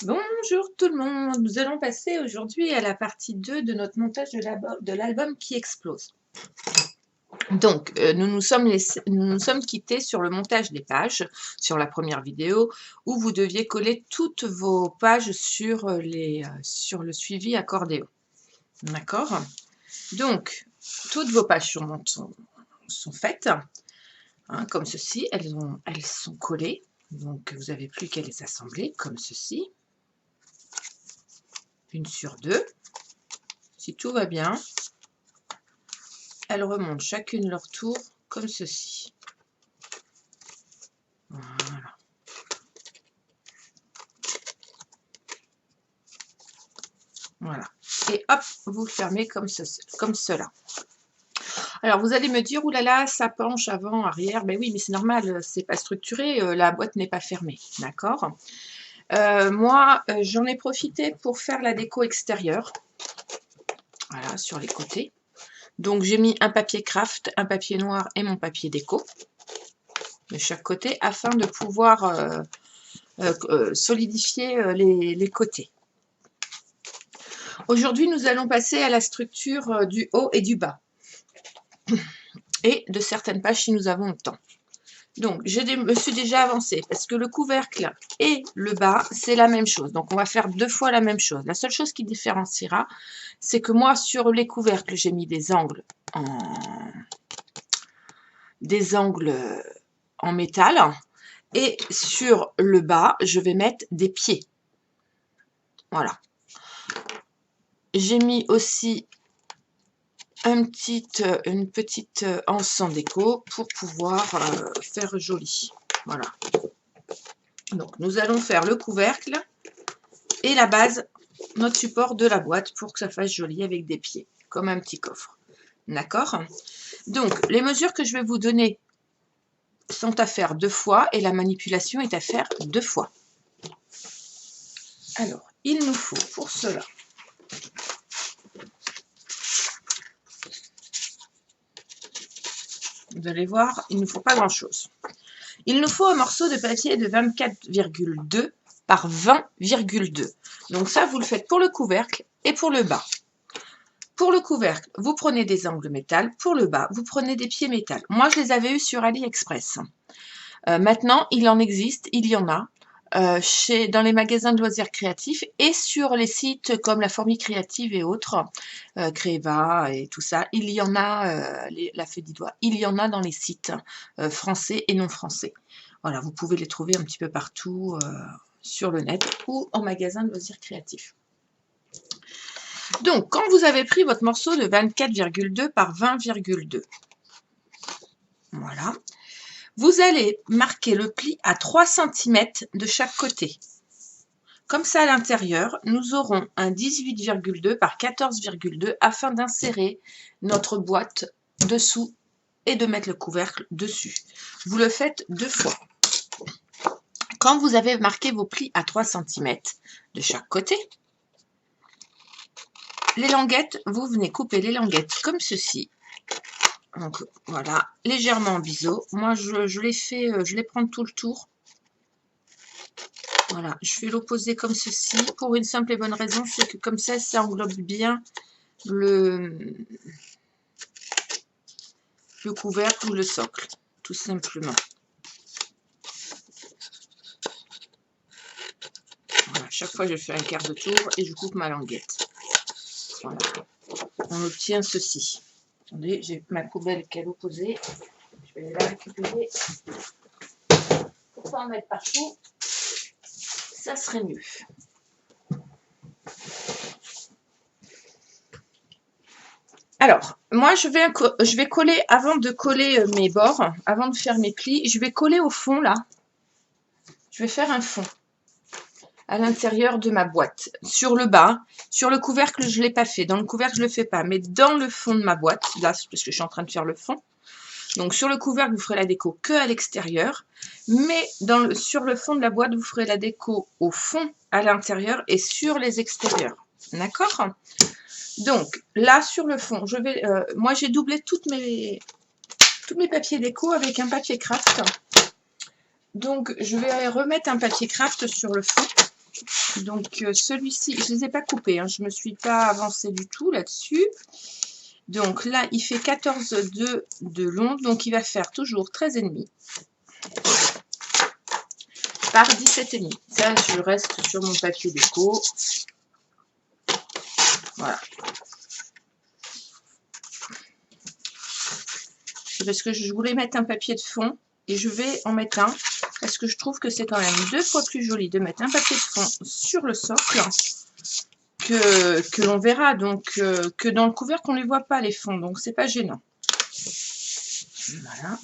Bonjour tout le monde, nous allons passer aujourd'hui à la partie 2 de notre montage de l'album qui explose. Donc, nous nous sommes quittés sur le montage des pages, sur la première vidéo, où vous deviez coller toutes vos pages sur le suivi accordéon. D'accord? Donc, toutes vos pages sont faites, hein, comme ceci, elles sont collées, donc vous n'avez plus qu'à les assembler, comme ceci. Une sur deux. Si tout va bien, elles remontent chacune leur tour comme ceci. Voilà. Voilà. Et hop, vous fermez comme cela. Alors vous allez me dire, oulala, ça penche avant, arrière. Ben oui, mais c'est normal, c'est pas structuré, la boîte n'est pas fermée. D'accord? Moi, j'en ai profité pour faire la déco extérieure. Voilà, sur les côtés. Donc j'ai mis un papier craft, un papier noir et mon papier déco de chaque côté afin de pouvoir solidifier les côtés. Aujourd'hui, nous allons passer à la structure du haut et du bas et de certaines pages si nous avons le temps. Donc, je me suis déjà avancée parce que le couvercle et le bas, c'est la même chose. Donc, on va faire 2 fois la même chose. La seule chose qui différenciera, c'est que moi, sur les couvercles, j'ai mis des angles en métal. Et sur le bas, je vais mettre des pieds. Voilà. J'ai mis aussi une petite anse en déco pour pouvoir faire joli. Voilà. Donc, nous allons faire le couvercle et la base, notre support de la boîte pour que ça fasse joli avec des pieds, comme un petit coffre. D'accord? Donc, les mesures que je vais vous donner sont à faire 2 fois et la manipulation est à faire 2 fois. Alors, il nous faut pour cela vous allez voir, il ne nous faut pas grand-chose. Il nous faut un morceau de papier de 24,2 par 20,2. Donc ça, vous le faites pour le couvercle et pour le bas. Pour le couvercle, vous prenez des angles métal. Pour le bas, vous prenez des pieds métal. Moi, je les avais eus sur AliExpress. Maintenant, il en existe, il y en a dans les magasins de loisirs créatifs et sur les sites comme la Fourmi Créative et autres, Créva et tout ça, il y en a, la Fée des Doigts, il y en a dans les sites français et non français. Voilà, vous pouvez les trouver un petit peu partout sur le net ou en magasin de loisirs créatifs. Donc, quand vous avez pris votre morceau de 24,2 par 20,2, voilà, vous allez marquer le pli à 3 cm de chaque côté. Comme ça, à l'intérieur, nous aurons un 18,2 par 14,2 afin d'insérer notre boîte dessous et de mettre le couvercle dessus. Vous le faites 2 fois. Quand vous avez marqué vos plis à 3 cm de chaque côté, les languettes, vous venez couper les languettes comme ceci. Donc voilà, légèrement en biseau. Moi, je les prends tout le tour. Voilà, je fais l'opposé comme ceci, pour une simple et bonne raison, c'est que comme ça englobe bien le couvercle ou le socle, tout simplement. Voilà, chaque fois je fais un quart de tour et je coupe ma languette. Voilà, on obtient ceci. Attendez, j'ai ma poubelle qui est à l'opposé, je vais la récupérer. Pour pas en mettre partout, ça serait mieux. Alors, moi, je vais coller, avant de coller mes bords, avant de faire mes plis, je vais coller au fond, là. Je vais faire un fond à l'intérieur de ma boîte, sur le bas. Sur le couvercle, je ne l'ai pas fait. Dans le couvercle, je ne le fais pas. Mais dans le fond de ma boîte, là, parce que je suis en train de faire le fond. Donc, sur le couvercle, vous ferez la déco que à l'extérieur. Mais sur le fond de la boîte, vous ferez la déco au fond, à l'intérieur et sur les extérieurs. D'accord ? Donc, là, sur le fond, moi, j'ai doublé tous mes papiers déco avec un papier craft. Donc, je vais remettre un papier craft sur le fond. Donc celui-ci, je ne les ai pas coupés, hein, je ne me suis pas avancée du tout là-dessus. Donc là, il fait 14,2 de long, donc il va faire toujours 13,5 par 17,5. Ça, je reste sur mon papier déco. Voilà. C'est parce que je voulais mettre un papier de fond et je vais en mettre un parce que je trouve que c'est quand même 2 fois plus joli de mettre un papier de fond sur le socle que l'on verra, donc que dans le couvercle on ne les voit pas les fonds, donc c'est pas gênant. Voilà.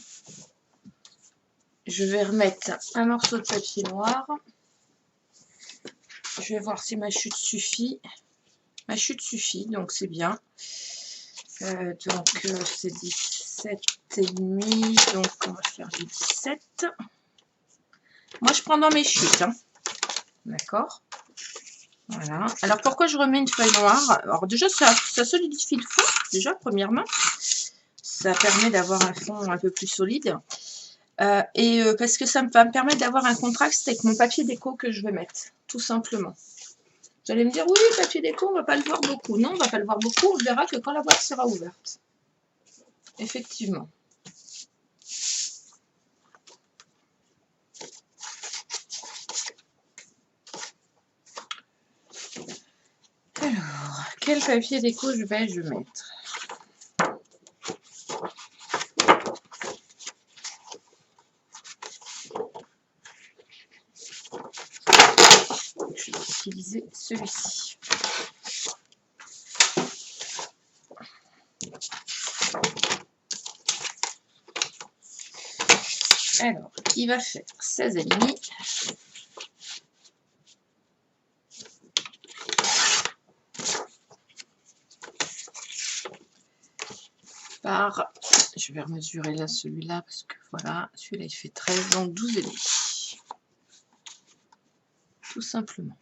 Je vais remettre un morceau de papier noir. Je vais voir si ma chute suffit. Ma chute suffit, donc c'est bien. Donc c'est 17,5, donc on va faire du 17. Moi je prends dans mes chutes, hein. D'accord. Voilà. Alors pourquoi je remets une feuille noire? Alors déjà ça solidifie le fond, déjà premièrement. Ça permet d'avoir un fond un peu plus solide. Parce que ça va me permettre d'avoir un contraste avec mon papier déco que je vais mettre, tout simplement. Vous allez me dire, oui, papier déco, on ne va pas le voir beaucoup. Non, on ne va pas le voir beaucoup, on le verra que quand la boîte sera ouverte. Effectivement. Alors, quel papier déco je vais mettre? Je vais utiliser celui-ci. Alors, il va faire 16,5. Par, je vais remesurer là celui-là parce que voilà, celui-là il fait 13, donc 12,5. Tout simplement.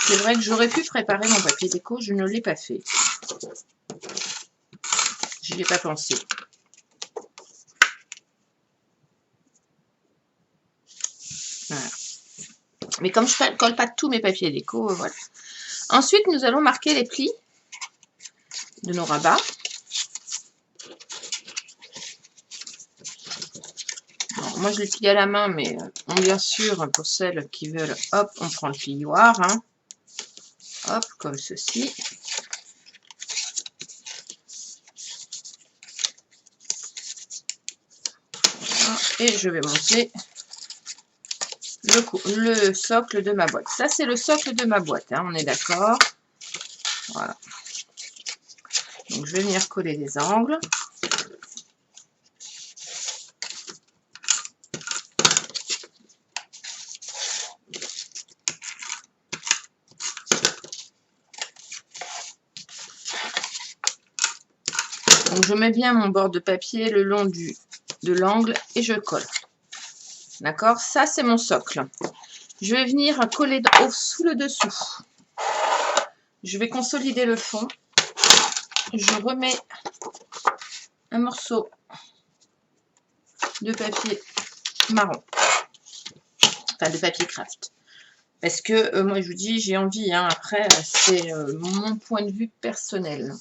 C'est vrai que j'aurais pu préparer mon papier déco, je ne l'ai pas fait. Je n'y ai pas pensé. Voilà. Mais comme je ne colle pas tous mes papiers déco, voilà. Ensuite, nous allons marquer les plis de nos rabats. Alors, moi, je les plie à la main, mais bien sûr, pour celles qui veulent, hop, on prend le plioir. Hein. Hop, comme ceci. Voilà. Et je vais monter le socle de ma boîte. Ça, c'est le socle de ma boîte, hein, on est d'accord. Voilà. Donc, je vais venir coller les angles. Donc, je mets bien mon bord de papier le long de l'angle et je colle. D'accord? Ça, c'est mon socle. Je vais venir coller sous le dessous. Je vais consolider le fond. Je remets un morceau de papier marron. Enfin, de papier craft. Parce que moi, je vous dis, j'ai envie. Hein, après, c'est mon point de vue personnel.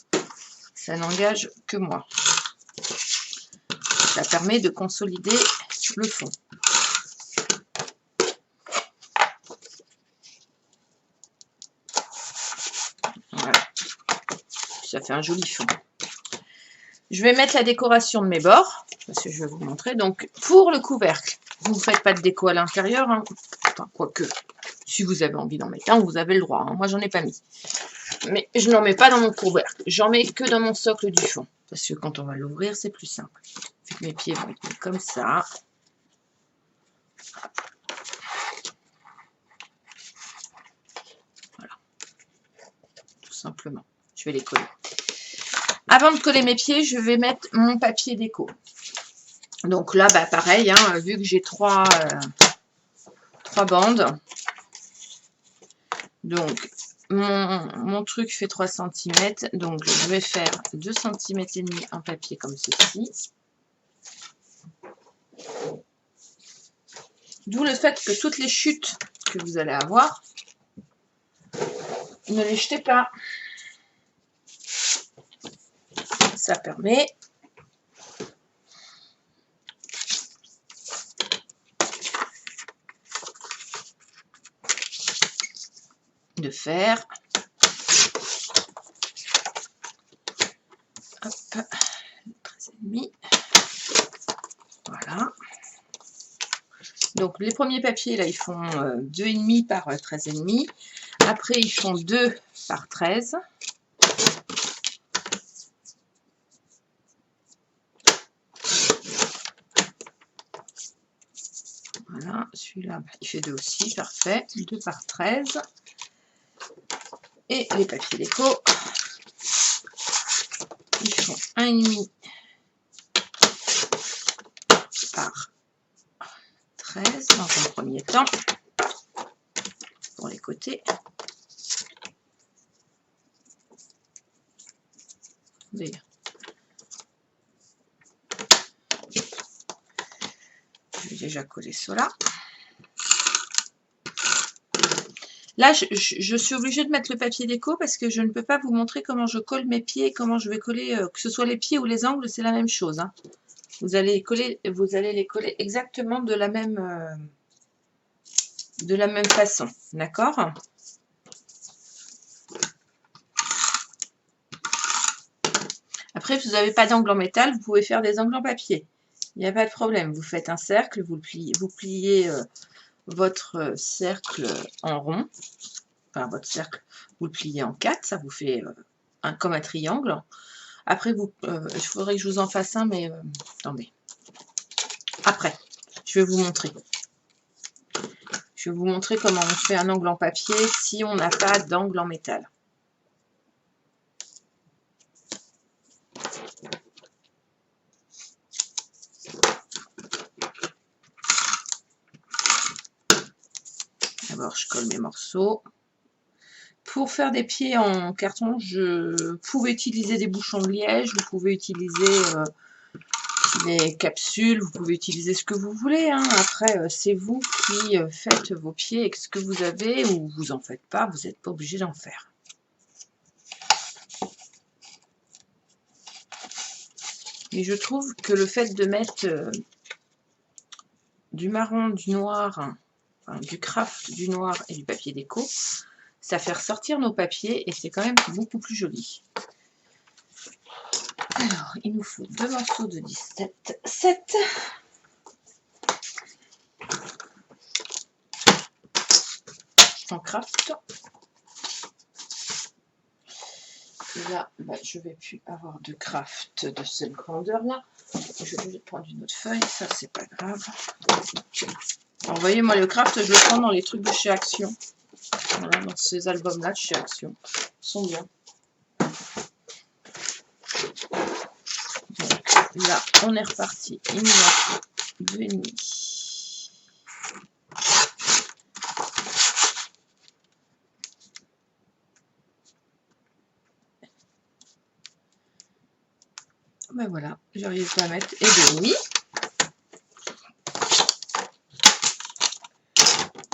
Ça n'engage que moi. Ça permet de consolider le fond. Voilà. Ça fait un joli fond. Je vais mettre la décoration de mes bords, parce que je vais vous montrer. Donc, pour le couvercle, vous ne faites pas de déco à l'intérieur. Hein. Enfin, quoique, si vous avez envie d'en mettre un, vous avez le droit. Hein. Moi, j'en ai pas mis. Mais je n'en mets pas dans mon couvercle. J'en mets que dans mon socle du fond. Parce que quand on va l'ouvrir, c'est plus simple. Mes pieds vont être mis comme ça. Voilà. Tout simplement. Je vais les coller. Avant de coller mes pieds, je vais mettre mon papier déco. Donc là, bah, pareil, hein, vu que j'ai trois bandes. Donc, mon truc fait 3 cm, donc je vais faire 2 cm et demi en papier comme ceci. D'où le fait que toutes les chutes que vous allez avoir, ne les jetez pas. Ça permet de faire hop, 13,5. Voilà. Donc les premiers papiers là ils font 2,5 par 13,5. Après ils font 2 par 13. Voilà, celui-là il fait 2 aussi, parfait. 2 par 13. Et les papiers déco, ils font 1,5 par 13 dans un premier temps, pour les côtés. J'ai déjà collé cela. Là, je suis obligée de mettre le papier déco parce que je ne peux pas vous montrer comment je colle mes pieds et comment je vais coller, que ce soit les pieds ou les angles, c'est la même chose. Hein. Vous allez les coller exactement de la même façon. D'accord? Après, si vous n'avez pas d'angle en métal, vous pouvez faire des angles en papier. Il n'y a pas de problème. Vous faites un cercle, vous pliez votre cercle en rond. Enfin, votre cercle, vous le pliez en 4, ça vous fait comme un triangle. Après, il faudrait que je vous en fasse un, mais attendez. Après, je vais vous montrer. Je vais vous montrer comment on fait un angle en papier si on n'a pas d'angle en métal. D'abord, je colle mes morceaux. Pour faire des pieds en carton, vous pouvez utiliser des bouchons de liège, vous pouvez utiliser des capsules, vous pouvez utiliser ce que vous voulez. Hein. Après, c'est vous qui faites vos pieds avec ce que vous avez ou vous en faites pas, vous n'êtes pas obligé d'en faire. Et je trouve que le fait de mettre du marron, du noir, enfin, du craft, du noir et du papier déco, ça fait ressortir nos papiers et c'est quand même beaucoup plus joli. Alors, il nous faut 2 morceaux de 17,7. En craft. Et là, je vais plus avoir de craft de cette grandeur là. Je vais prendre une autre feuille, ça c'est pas grave. Alors, vous voyez, moi le craft, je le prends dans les trucs de chez Action. Voilà, dans ces albums là de chez Action. Ils sont bien. Donc là, on est reparti. Il nous en faut 2,5. Ben voilà, j'arrive pas à mettre et 2,5.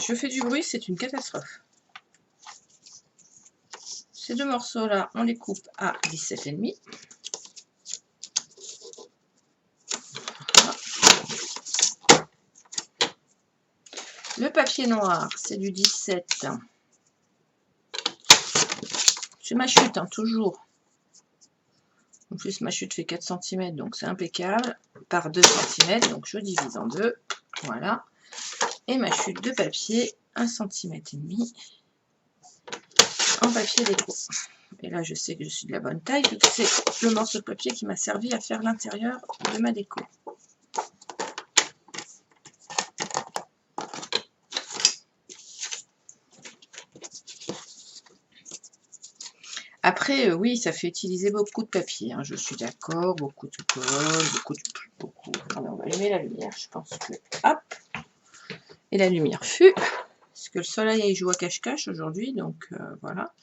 Je fais du bruit, c'est une catastrophe. Ces 2 morceaux là, on les coupe à 17,5. Voilà. Le papier noir, c'est du 17. C'est ma chute, hein, toujours. En plus, ma chute fait 4 cm, donc c'est impeccable. Par 2 cm, donc je divise en 2. Voilà. Et ma chute de papier, 1,5 cm en papier déco. Et là, je sais que je suis de la bonne taille, vu que c'est le morceau de papier qui m'a servi à faire l'intérieur de ma déco. Après, oui, ça fait utiliser beaucoup de papier, hein, je suis d'accord, beaucoup de colle, beaucoup. Alors, on va allumer la lumière, je pense que... Hop. Et la lumière fut... Est-ce que le soleil il joue à cache-cache aujourd'hui, donc voilà.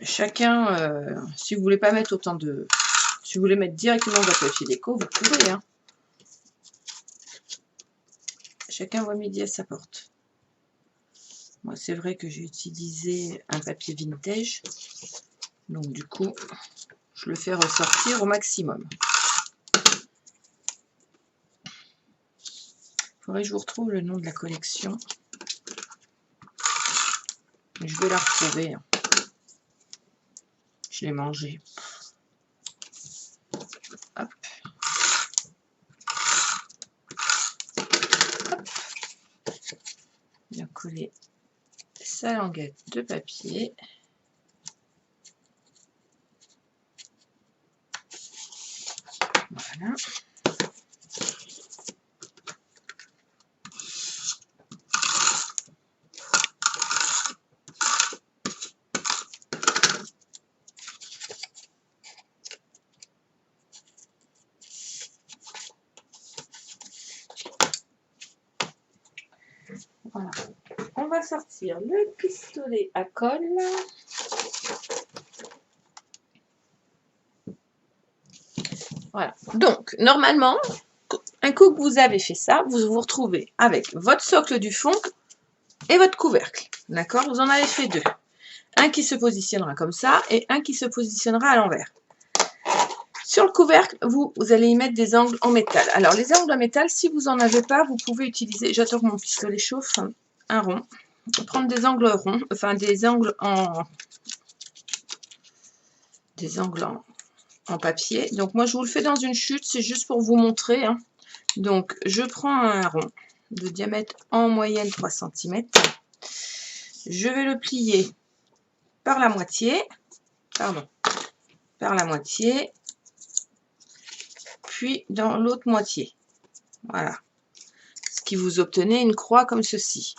Chacun, si vous voulez pas mettre autant de... Si vous voulez mettre directement votre papier déco, vous pouvez, hein. Chacun voit midi à sa porte. Moi, c'est vrai que j'ai utilisé un papier vintage, donc du coup, je le fais ressortir au maximum. Il faudrait que je vous retrouve le nom de la collection. Je vais la retrouver. Hein. Je l'ai mangé. Hop. Hop. Bien coller sa languette de papier. Voilà. Voilà. On va sortir le pistolet à colle. Voilà. Donc, normalement, un coup que vous avez fait ça, vous vous retrouvez avec votre socle du fond et votre couvercle. D'accord? Vous en avez fait deux. Un qui se positionnera comme ça et un qui se positionnera à l'envers. Sur le couvercle, vous allez y mettre des angles en métal. Alors, les angles en métal, si vous n'en avez pas, vous pouvez utiliser, j'attends que mon pistolet chauffe, un rond. Prendre des angles ronds, enfin des angles en papier. Donc, moi, je vous le fais dans une chute, c'est juste pour vous montrer. Hein. Donc, je prends un rond de diamètre en moyenne 3 cm. Je vais le plier par la moitié. Pardon. Par la moitié. Puis dans l'autre moitié. Voilà. Ce qui vous obtenez une croix comme ceci.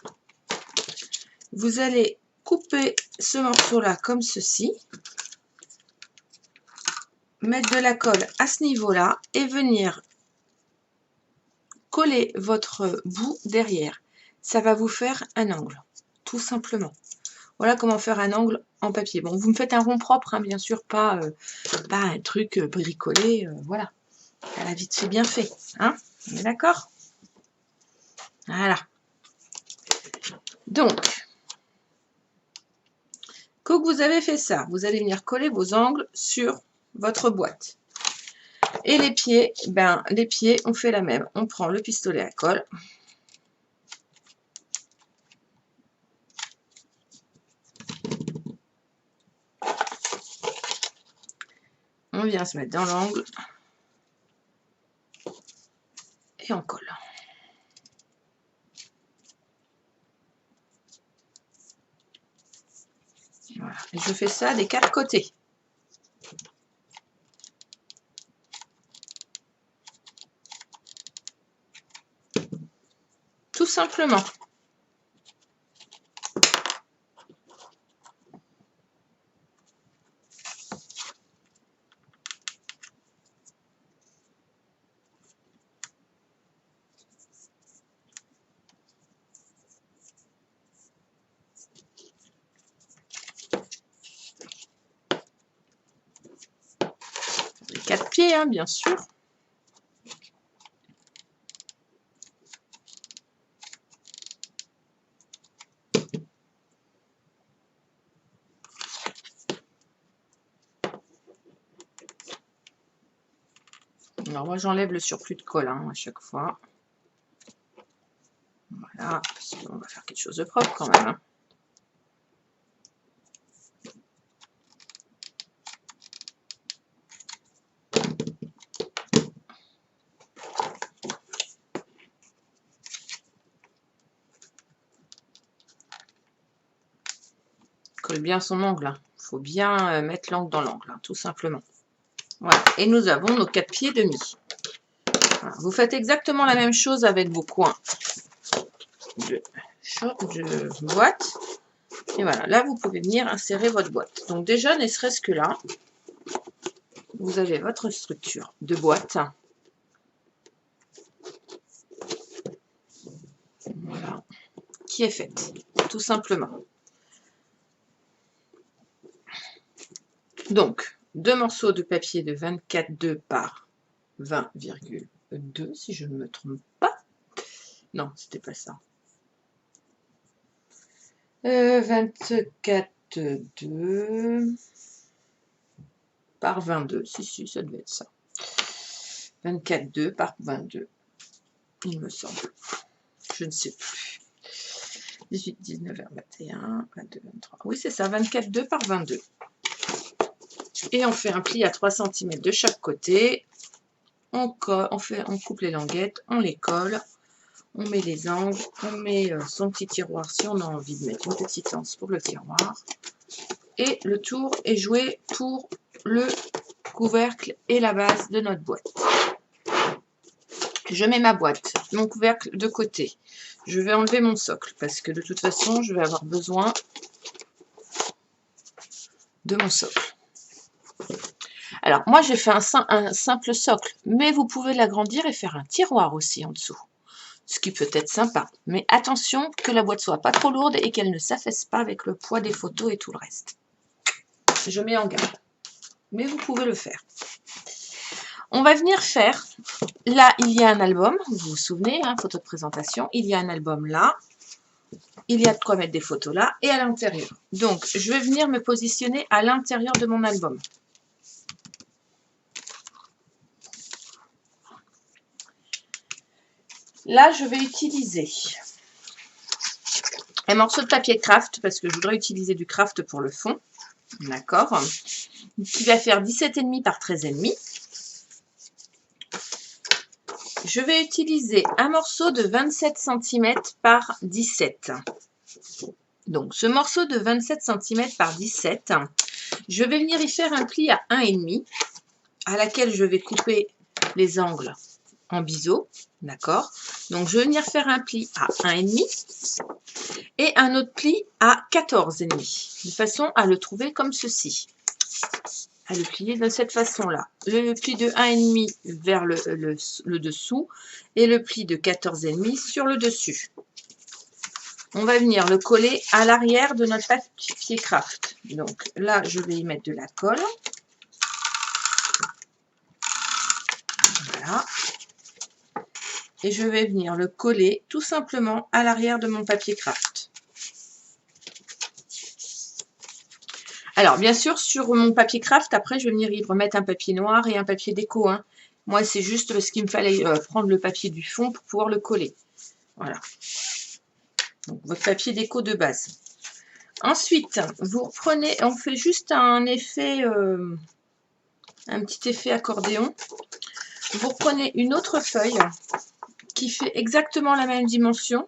Vous allez couper ce morceau-là comme ceci. Mettre de la colle à ce niveau-là et venir coller votre bout derrière. Ça va vous faire un angle, tout simplement. Voilà comment faire un angle en papier. Bon, vous me faites un rond propre, hein, bien sûr, pas un truc bricolé, voilà. À la vite fait, bien fait, hein. On est d'accord? Voilà. Donc, quand vous avez fait ça, vous allez venir coller vos angles sur votre boîte. Et les pieds, les pieds, on fait la même. On prend le pistolet à colle. On vient se mettre dans l'angle. Et on colle. Voilà. Et je fais ça des 4 côtés. Tout simplement. Les 4 pieds, hein, bien sûr. Alors moi j'enlève le surplus de colle hein, à chaque fois. Voilà, parce qu'on va faire quelque chose de propre quand même. Hein. Colle bien son angle. Hein. Il faut bien mettre l'angle dans l'angle, hein, tout simplement. Voilà. Et nous avons nos 4 pieds demi. Voilà. Vous faites exactement la même chose avec vos coins de boîte. Et voilà, là vous pouvez venir insérer votre boîte. Donc déjà, ne serait-ce que là, vous avez votre structure de boîte. Voilà. qui est faite, tout simplement. Donc, 2 morceaux de papier de 24,2 par 20,2, si je ne me trompe pas. Non, c'était pas ça. 24,2 par 22. Si, ça devait être ça. 24,2 par 22, il me semble. Je ne sais plus. 18, 19, 21, 22, 23. Oui, c'est ça, 24,2 par 22. Et on fait un pli à 3 cm de chaque côté. On coupe les languettes, on les colle, on met les angles, on met son petit tiroir si on a envie de mettre une petite anse pour le tiroir. Et le tour est joué pour le couvercle et la base de notre boîte. Je mets ma boîte, mon couvercle de côté. Je vais enlever mon socle parce que de toute façon, je vais avoir besoin de mon socle. Alors, moi, j'ai fait un simple socle, mais vous pouvez l'agrandir et faire un tiroir aussi en dessous. Ce qui peut être sympa. Mais attention que la boîte soit pas trop lourde et qu'elle ne s'affaisse pas avec le poids des photos et tout le reste. Je mets en garde. Mais vous pouvez le faire. On va venir faire, là il y a un album, vous vous souvenez, hein, photo de présentation, il y a un album là, il y a de quoi mettre des photos là et à l'intérieur. Donc je vais venir me positionner à l'intérieur de mon album. Là je vais utiliser un morceau de papier craft parce que je voudrais utiliser du craft pour le fond, d'accord, qui va faire 17,5 par 13,5. Je vais utiliser un morceau de 27 cm par 17. Donc, ce morceau de 27 cm par 17, je vais venir y faire un pli à 1,5 à laquelle je vais couper les angles en biseau. D'accord? Donc, je vais venir faire un pli à 1,5 et un autre pli à 14,5 de façon à le trouver comme ceci. À le plier de cette façon-là. Le pli de 1,5 vers le dessous et le pli de 14,5 sur le dessus. On va venir le coller à l'arrière de notre papier craft. Donc là, je vais y mettre de la colle. Voilà. Et je vais venir le coller tout simplement à l'arrière de mon papier craft. Alors, bien sûr, sur mon papier craft, après, je vais venir y remettre un papier noir et un papier déco. Hein. Moi, c'est juste parce qu'il me fallait prendre le papier du fond pour pouvoir le coller. Voilà. Donc, votre papier déco de base. Ensuite, vous reprenez, on fait juste un effet, un petit effet accordéon. Vous reprenez une autre feuille qui fait exactement la même dimension,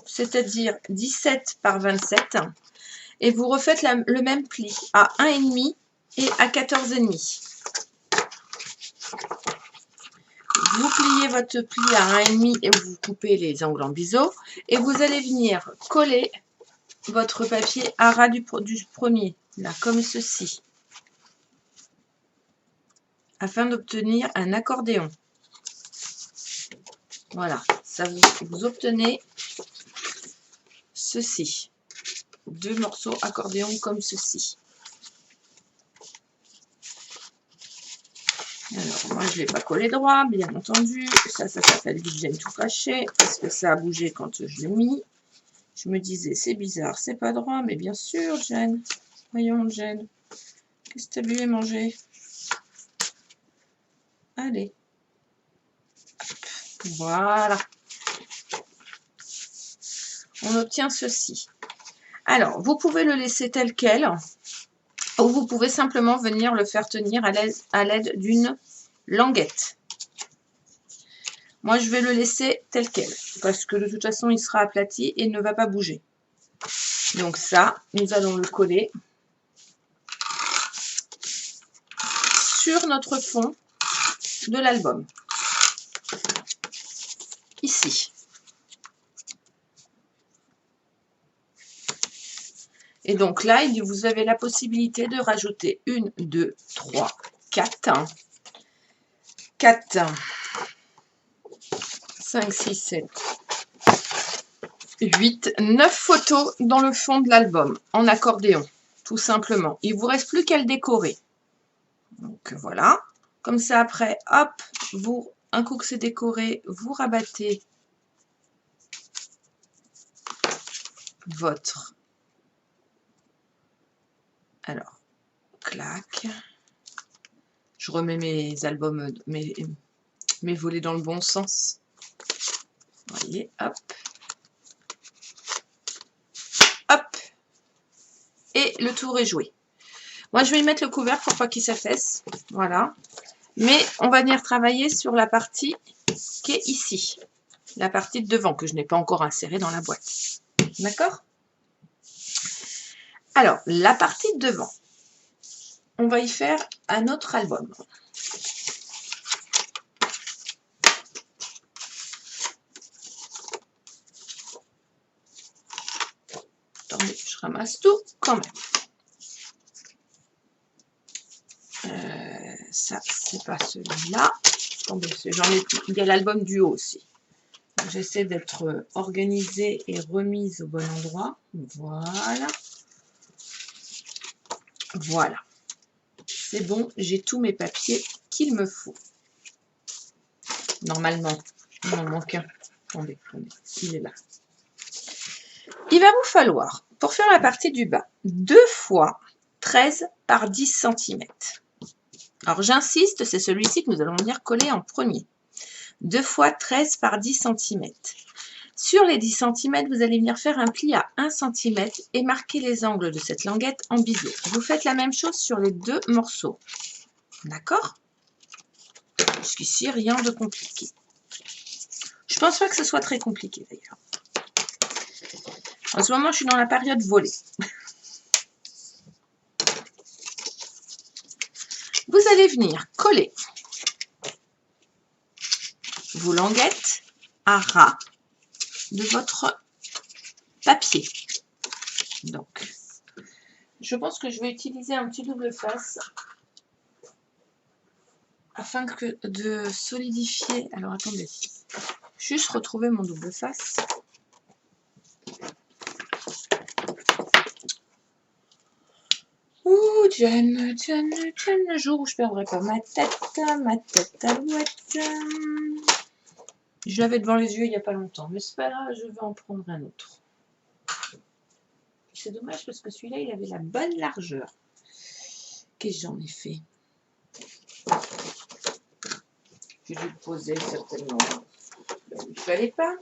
c'est-à-dire 17 par 27. Et vous refaites le même pli à 1,5 et à 14,5. Vous pliez votre pli à 1,5 et vous coupez les angles en biseau. Et vous allez venir coller votre papier à ras du premier, là, comme ceci. Afin d'obtenir un accordéon. Voilà, ça vous obtenez ceci. 2 morceaux accordéon comme ceci. Alors, moi, je ne l'ai pas collé droit, bien entendu. Ça s'appelle du gêne tout caché, parce que ça a bougé quand je l'ai mis. Je me disais, c'est bizarre, c'est pas droit, mais bien sûr, gêne. Voyons, gêne. Qu'est-ce que tu as bu et mangé? Allez. Voilà. On obtient ceci. Alors, vous pouvez le laisser tel quel, ou vous pouvez simplement venir le faire tenir à l'aide d'une languette. Moi, je vais le laisser tel quel, parce que de toute façon, il sera aplati et ne va pas bouger. Donc ça, nous allons le coller sur notre fond de l'album. Ici. Et donc là, vous avez la possibilité de rajouter 1, 2, 3, 4, 5, 6, 7, 8, 9 photos dans le fond de l'album, en accordéon, tout simplement. Il ne vous reste plus qu'à le décorer. Donc voilà. Comme ça, après, hop, vous, un coup que c'est décoré, vous rabattez votre... Alors, clac. Je remets mes albums, mes volets dans le bon sens. Vous voyez, hop. Hop. Et le tour est joué. Moi, je vais y mettre le couvercle pour pas qu'il s'affaisse. Voilà. Mais on va venir travailler sur la partie qui est ici. La partie de devant que je n'ai pas encore insérée dans la boîte. D'accord? Alors, la partie de devant, on va y faire un autre album. Attendez, je ramasse tout quand même. Ça, c'est pas celui-là. Attendez, j'en ai plus. Il y a l'album du haut aussi. J'essaie d'être organisée et remise au bon endroit. Voilà. Voilà. C'est bon, j'ai tous mes papiers qu'il me faut. Normalement, il m'en manque un. Attendez, il est là. Il va vous falloir, pour faire la partie du bas, 2 fois 13 par 10 cm. Alors j'insiste, c'est celui-ci que nous allons venir coller en premier. 2 fois 13 par 10 cm. Sur les 10 cm, vous allez venir faire un pli à 1 cm et marquer les angles de cette languette en biseau. Vous faites la même chose sur les 2 morceaux. D'accord? Jusqu'ici, rien de compliqué. Je pense pas que ce soit très compliqué d'ailleurs. En ce moment, je suis dans la période volée. Vous allez venir coller vos languettes à ras de votre papier. Donc, je pense que je vais utiliser un petit double face afin de solidifier. Alors, attendez. Juste retrouver mon double face. Ouh, Jen, le jour où je perdrai pas ma tête alouette. Je l'avais devant les yeux il n'y a pas longtemps, mais c'est pas grave, je vais en prendre un autre. C'est dommage parce que celui-là, il avait la bonne largeur. Qu'est-ce que j'en ai fait? J'ai dû le poser certainement là où il ne fallait pas,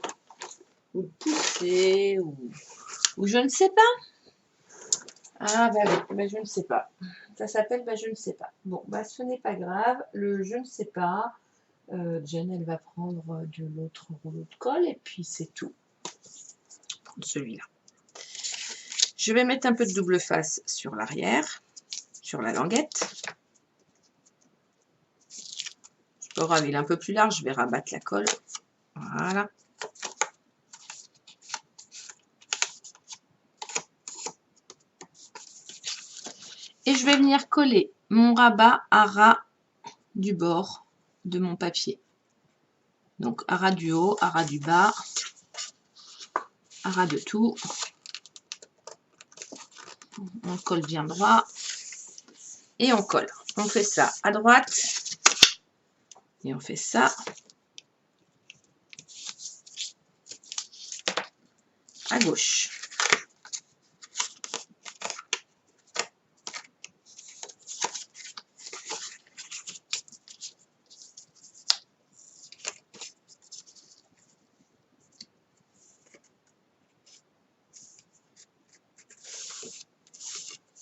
ou le pousser, ou je ne sais pas. Ah bah oui, bah je ne sais pas. Ça s'appelle bah je ne sais pas. Bon, bah ce n'est pas grave, le je ne sais pas. Jen, elle va prendre de l'autre rouleau de colle et puis c'est tout. Celui-là. Je vais mettre un peu de double face sur l'arrière, sur la languette. C'est pas grave, il est un peu plus large, je vais rabattre la colle. Voilà. Et je vais venir coller mon rabat à ras du bord de mon papier. Donc à ras du haut, à ras du bas, à ras de tout. On colle bien droit et on colle. On fait ça à droite et on fait ça à gauche.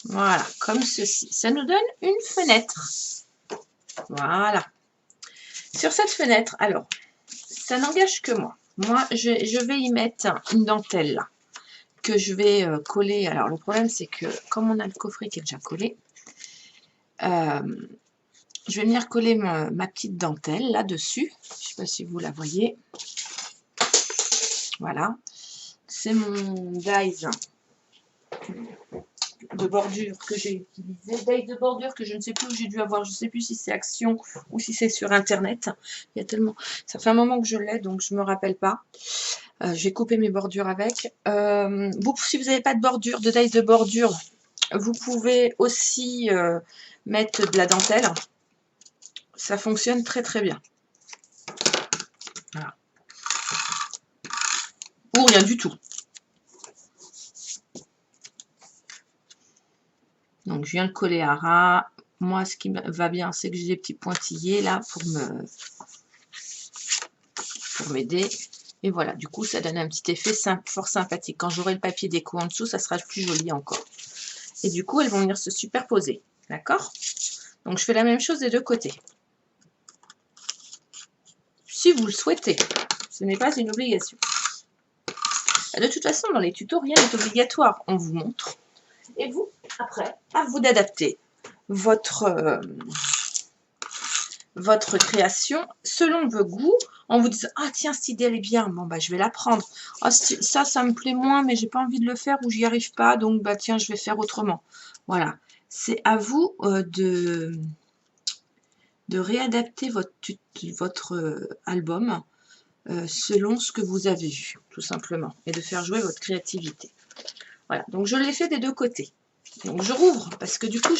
Voilà, comme ceci. Ça nous donne une fenêtre. Voilà. Sur cette fenêtre, alors, ça n'engage que moi. Moi, je vais y mettre une dentelle là, que je vais coller. Alors, le problème, c'est que comme on a le coffret qui est déjà collé, je vais venir coller ma petite dentelle là-dessus. Je ne sais pas si vous la voyez. Voilà. C'est mon dies de bordure que j'ai utilisé, dies de bordure que je ne sais plus où j'ai dû avoir, je ne sais plus si c'est Action ou si c'est sur internet. Il y a tellement, ça fait un moment que je l'ai donc je me rappelle pas. Je vais couper mes bordures avec. Si vous n'avez pas de bordure, de taille de bordure, vous pouvez aussi mettre de la dentelle. Ça fonctionne très très bien. Voilà. Ou rien du tout. Donc je viens de coller à ras. Moi, ce qui va bien, c'est que j'ai des petits pointillés là pour m'aider. Et voilà, du coup, ça donne un petit effet fort sympathique. Quand j'aurai le papier déco en dessous, ça sera plus joli encore. Et du coup, elles vont venir se superposer. D'accord? Donc, je fais la même chose des deux côtés. Si vous le souhaitez. Ce n'est pas une obligation. De toute façon, dans les tutos, rien n'est obligatoire. On vous montre. Et vous, après, à vous d'adapter votre création selon vos goûts, en vous disant, ah tiens, cette idée elle est bien, bon bah je vais la prendre. Ah, ça me plaît moins, mais j'ai pas envie de le faire ou j'y arrive pas, donc bah tiens, je vais faire autrement. Voilà, c'est à vous de réadapter votre album selon ce que vous avez vu, tout simplement, et de faire jouer votre créativité. Voilà, donc je l'ai fait des deux côtés. Donc je rouvre parce que du coup,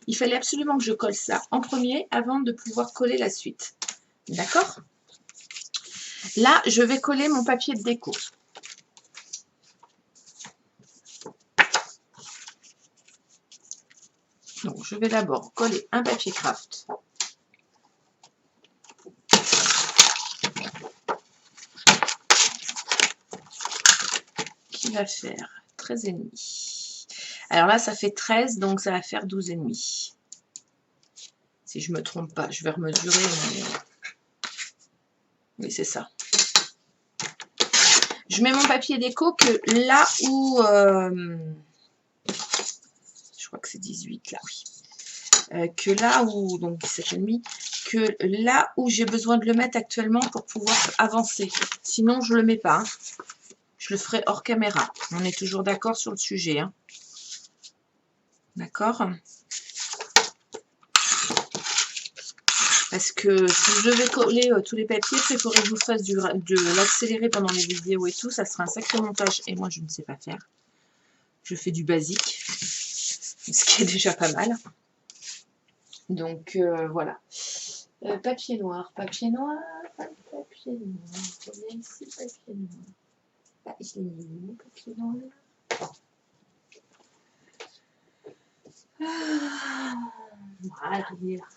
il fallait absolument que je colle ça en premier avant de pouvoir coller la suite. D'accord? Là, je vais coller mon papier de déco. Donc je vais d'abord coller un papier craft. Qui va faire 13,5. Alors là, ça fait 13, donc ça va faire 12,5. Si je ne me trompe pas, je vais remesurer. Mais... oui, c'est ça. Je mets mon papier déco que là où... je crois que c'est 18, là, oui. Que là où... donc 17,5. Que là où j'ai besoin de le mettre actuellement pour pouvoir avancer. Sinon, je ne le mets pas. Hein. Je le ferai hors caméra. On est toujours d'accord sur le sujet. Hein. D'accord? Parce que si je devais coller tous les papiers, il faudrait que je vous fasse de l'accélérer pendant les vidéos et tout. Ça sera un sacré montage. Et moi, je ne sais pas faire. Je fais du basique. Ce qui est déjà pas mal. Donc, voilà. Papier noir, papier noir, papier noir. Combien ici, papier noir? Ah, je l'ai mis, mon papier noir. Ah, voilà, il est là.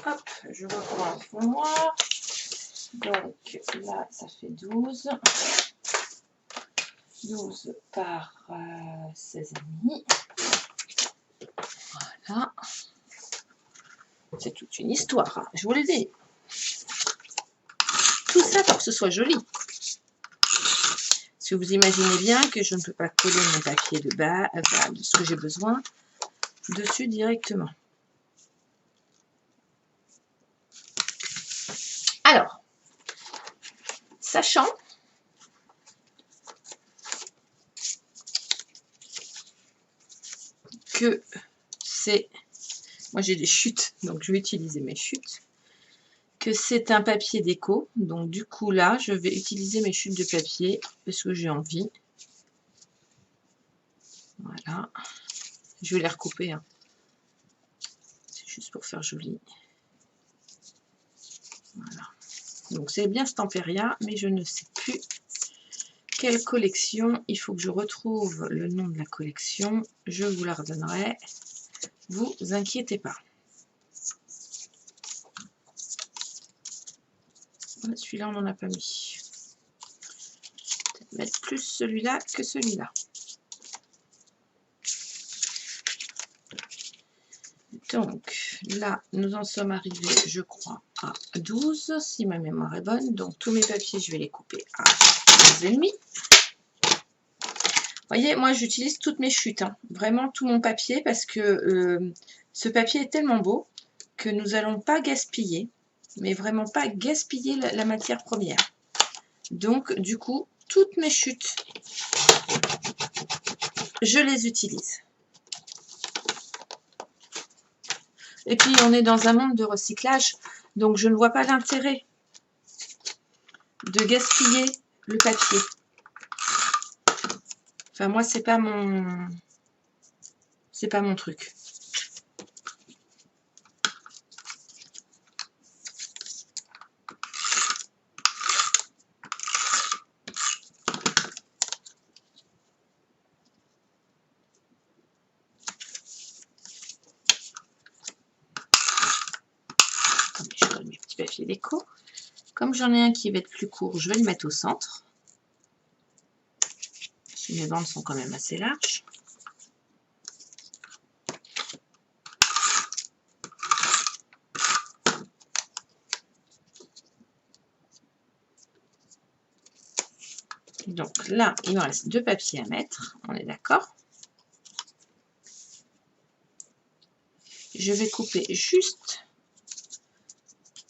Hop, je reprends un fond noir. Donc là, ça fait 12. 12 par 16,5. Voilà. C'est toute une histoire, hein. Je vous l'ai dit. Tout ça pour que ce soit joli. Parce que vous imaginez bien que je ne peux pas coller mon papier de bas, de ce que j'ai besoin, dessus directement. Alors, sachant que c'est... moi j'ai des chutes, donc je vais utiliser mes chutes. Que c'est un papier déco, donc du coup là, je vais utiliser mes chutes de papier parce que j'ai envie. Voilà. Je vais les recouper. Hein. C'est juste pour faire joli. Voilà. Donc c'est bien Stamperia, mais je ne sais plus quelle collection. Il faut que je retrouve le nom de la collection. Je vous la redonnerai. Vous inquiétez pas. Celui-là, on n'en a pas mis. Peut-être mettre plus celui-là que celui-là. Donc là, nous en sommes arrivés, je crois, à 12, si ma mémoire est bonne. Donc tous mes papiers, je vais les couper à 12,5. Vous voyez, moi j'utilise toutes mes chutes, hein. Vraiment tout mon papier, parce que ce papier est tellement beau que nous n'allons pas gaspiller, mais vraiment pas gaspiller la matière première. Donc du coup, toutes mes chutes, je les utilise. Et puis, on est dans un monde de recyclage, donc je ne vois pas l'intérêt de gaspiller le papier. Enfin, moi, c'est pas mon truc. Je donne mes petits papiers déco. Comme j'en ai un qui va être plus court, je vais le mettre au centre. Mes bandes sont quand même assez larges. Donc là, il me reste 2 papiers à mettre, on est d'accord. Je vais couper juste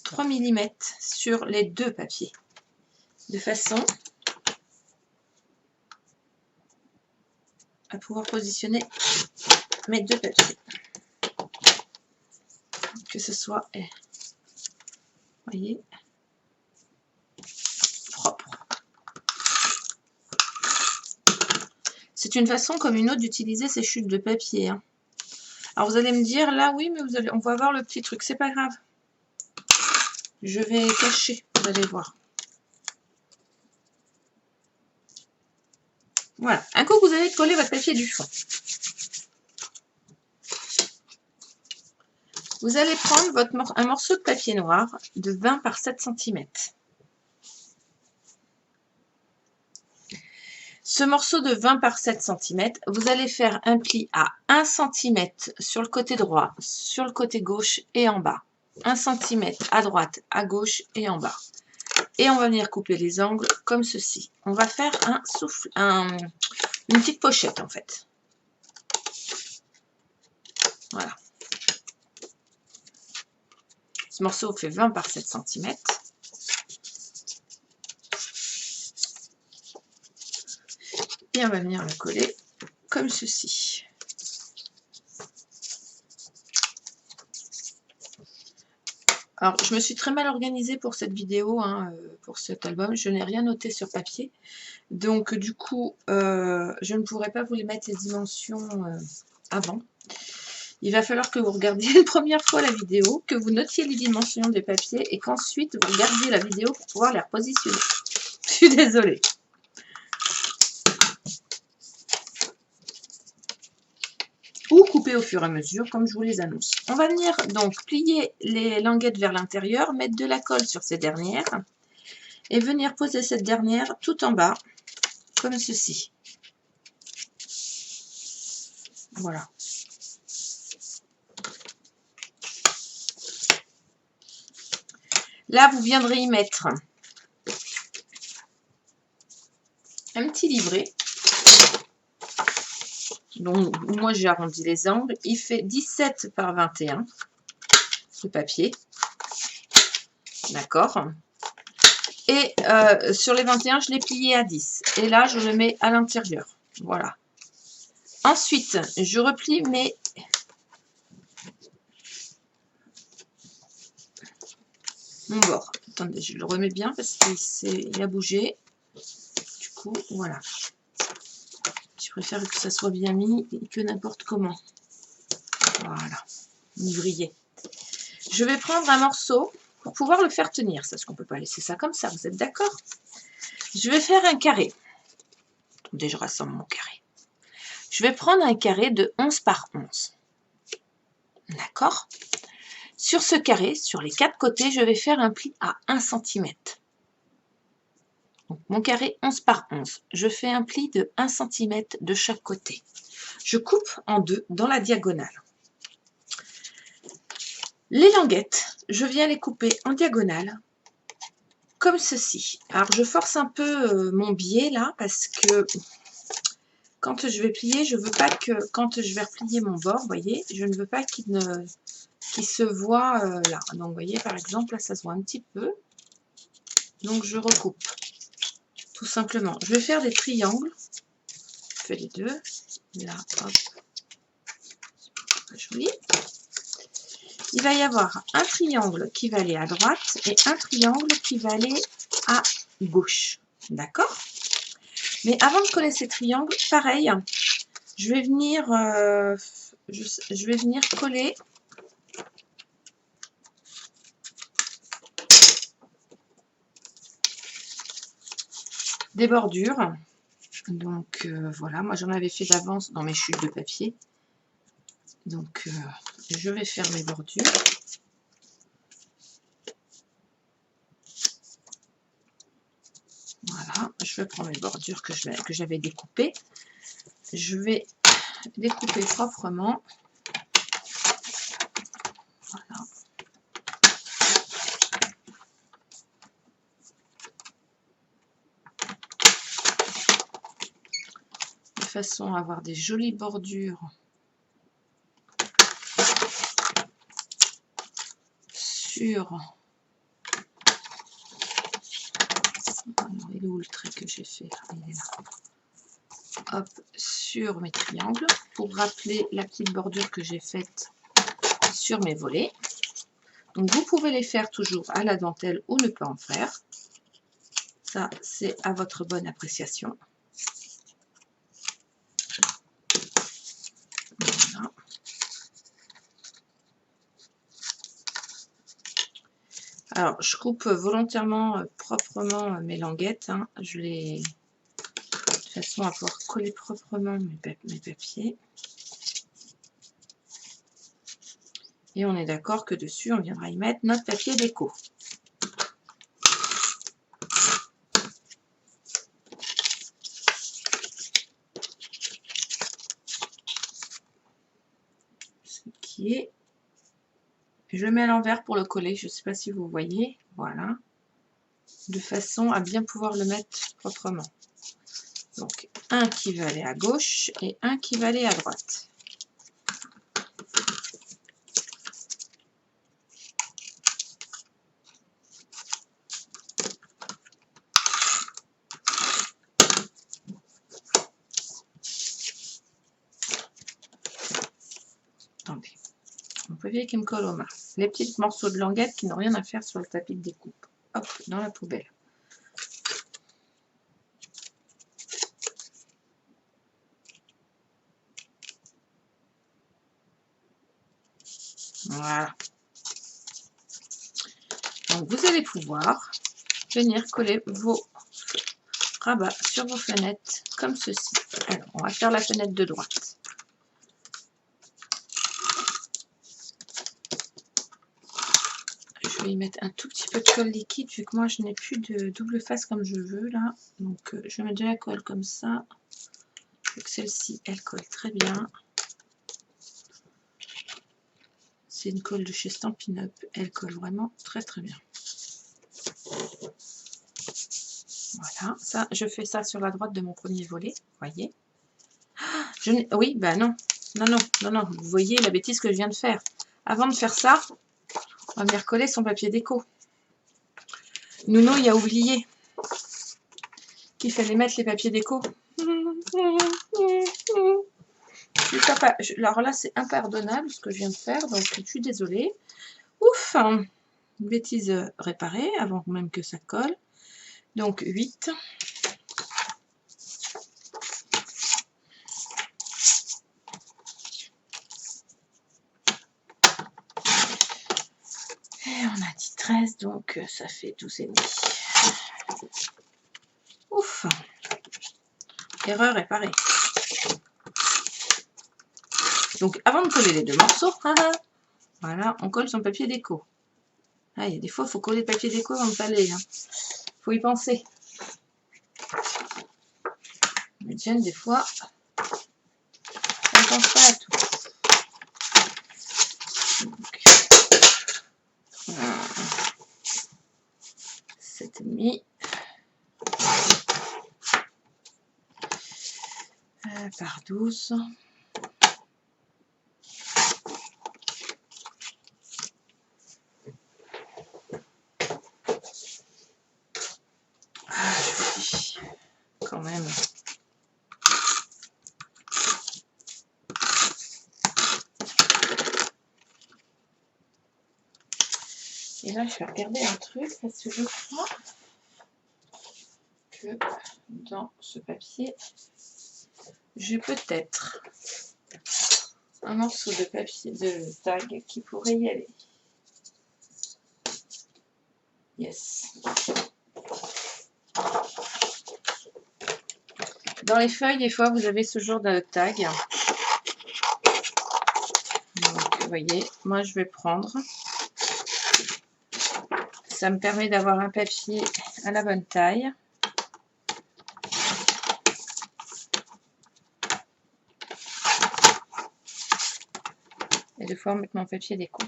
3 mm sur les 2 papiers, de façon à pouvoir positionner mes 2 papiers. Que ce soit, voyez, propre. C'est une façon comme une autre d'utiliser ces chutes de papier. Hein. Alors vous allez me dire, là oui, mais on va voir le petit truc, c'est pas grave. Je vais cacher, vous allez voir. Voilà, un coup que vous avez collé votre papier du fond. Vous allez prendre un morceau de papier noir de 20 par 7 cm. Ce morceau de 20 par 7 cm, vous allez faire un pli à 1 cm sur le côté droit, sur le côté gauche et en bas. 1 cm à droite, à gauche et en bas. Et on va venir couper les angles comme ceci. On va faire une petite pochette en fait. Voilà. Ce morceau fait 20 par 7 cm. Et on va venir le coller comme ceci. Alors, je me suis très mal organisée pour cette vidéo, hein, pour cet album. Je n'ai rien noté sur papier. Donc, du coup, je ne pourrai pas vous les mettre les dimensions avant. Il va falloir que vous regardiez une première fois la vidéo, que vous notiez les dimensions des papiers et qu'ensuite vous regardiez la vidéo pour pouvoir les repositionner. Je suis désolée. Ou couper au fur et à mesure, comme je vous les annonce. On va venir donc plier les languettes vers l'intérieur, mettre de la colle sur ces dernières et venir poser cette dernière tout en bas, comme ceci. Voilà. Là, vous viendrez y mettre un petit livret. Donc, moi, j'ai arrondi les angles. Il fait 17 par 21, ce papier. D'accord. Et sur les 21, je l'ai plié à 10. Et là, je le mets à l'intérieur. Voilà. Ensuite, je replie mon bord. Attendez, je le remets bien parce qu'il a bougé. Du coup, voilà. Je préfère que ça soit bien mis que n'importe comment. Voilà. Ouvrier. Je vais prendre un morceau pour pouvoir le faire tenir. Parce qu'on ne peut pas laisser ça comme ça. Vous êtes d'accord? Je vais faire un carré. Attendez, je rassemble mon carré. Je vais prendre un carré de 11 par 11. D'accord? Sur ce carré, sur les 4 côtés, je vais faire un pli à 1 cm. Donc, mon carré 11 par 11. Je fais un pli de 1 cm de chaque côté. Je coupe en deux dans la diagonale. Les languettes, je viens les couper en diagonale, comme ceci. Alors, je force un peu mon biais là, parce que quand je vais plier, je veux pas que, quand je vais replier mon bord, vous voyez, je ne veux pas qu'il se voit là. Donc, vous voyez, par exemple, là, ça se voit un petit peu. Donc, je recoupe, tout simplement. Je vais faire des triangles. Je fais les deux. Là, hop. C'est pas joli. il va y avoir un triangle qui va aller à droite et un triangle qui va aller à gauche. D'accord? Mais avant de coller ces triangles, pareil, je vais venir coller des bordures. Donc voilà, moi j'en avais fait d'avance dans mes chutes de papier. Donc je vais faire mes bordures. Voilà, je vais prendre mes bordures que j'avais découpées. Je vais découper proprement. Voilà. De façon à avoir des jolies bordures sur... Alors, il est où le trait que j'ai fait? Il est là. Hop, sur mes triangles, pour rappeler la petite bordure que j'ai faite sur mes volets. Donc vous pouvez les faire toujours à la dentelle ou ne pas en faire. Ça, c'est à votre bonne appréciation. Voilà. Alors, je coupe volontairement proprement mes languettes. Hein. Je les... de façon à pouvoir coller proprement mes papiers. Et on est d'accord que dessus, on viendra y mettre notre papier déco. Ce qui est... Je le mets à l'envers pour le coller, je ne sais pas si vous voyez. Voilà. De façon à bien pouvoir le mettre proprement. Donc, un qui va aller à gauche et un qui va aller à droite. Attendez, mon papier qui me colle aux mains. Les petits morceaux de languette qui n'ont rien à faire sur le tapis de découpe. Hop, dans la poubelle. Voilà. Donc vous allez pouvoir venir coller vos rabats sur vos fenêtres comme ceci. Alors, on va faire la fenêtre de droite. Je vais y mettre un tout petit peu de colle liquide vu que moi je n'ai plus de double face comme je veux là. Donc je vais mettre de la colle comme ça. Donc celle-ci elle colle très bien. C'est une colle de chez Stampin' Up. Elle colle vraiment très très bien. Voilà, ça, je fais ça sur la droite de mon premier volet, voyez. Oui, ben non, non, vous voyez la bêtise que je viens de faire. Avant de faire ça, on va venir coller son papier déco. Nouno, il a oublié qu'il fallait mettre les papiers déco. Alors là, c'est impardonnable ce que je viens de faire, donc je suis désolée. Ouf, une bêtise réparée avant même que ça colle. Donc 8. Et on a dit 13, donc ça fait 12,5. Ouf. Erreur réparée. Donc avant de coller les deux morceaux, voilà, on colle son papier déco. Ah, il y a des fois, il faut coller le papier déco avant de faller. Il faut y penser. Mais Jen, des fois, elle ne pense pas à tout. Donc, 7,5 par 12. Quand même. Et là, je vais regarder un truc parce que je crois que dans ce papier, j'ai peut-être un morceau de papier de tag qui pourrait y aller. Yes. Dans les feuilles, des fois, vous avez ce genre de tag. Donc, vous voyez, moi, je vais prendre. Ça me permet d'avoir un papier à la bonne taille. Et de pouvoir mettre mon papier déco.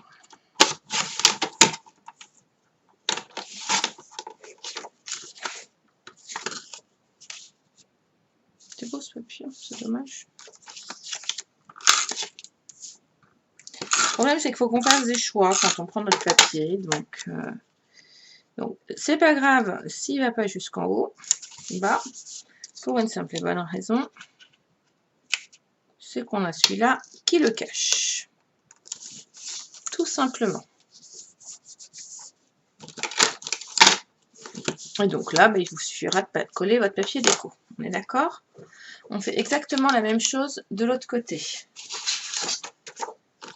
C'est beau ce papier, c'est dommage. Le problème, c'est qu'il faut qu'on fasse des choix quand on prend notre papier. Donc c'est pas grave s'il ne va pas jusqu'en haut, bas, pour une simple et bonne raison, c'est qu'on a celui-là qui le cache. Tout simplement. Et donc là, il vous suffira de coller votre papier déco. On est d'accord? On fait exactement la même chose de l'autre côté.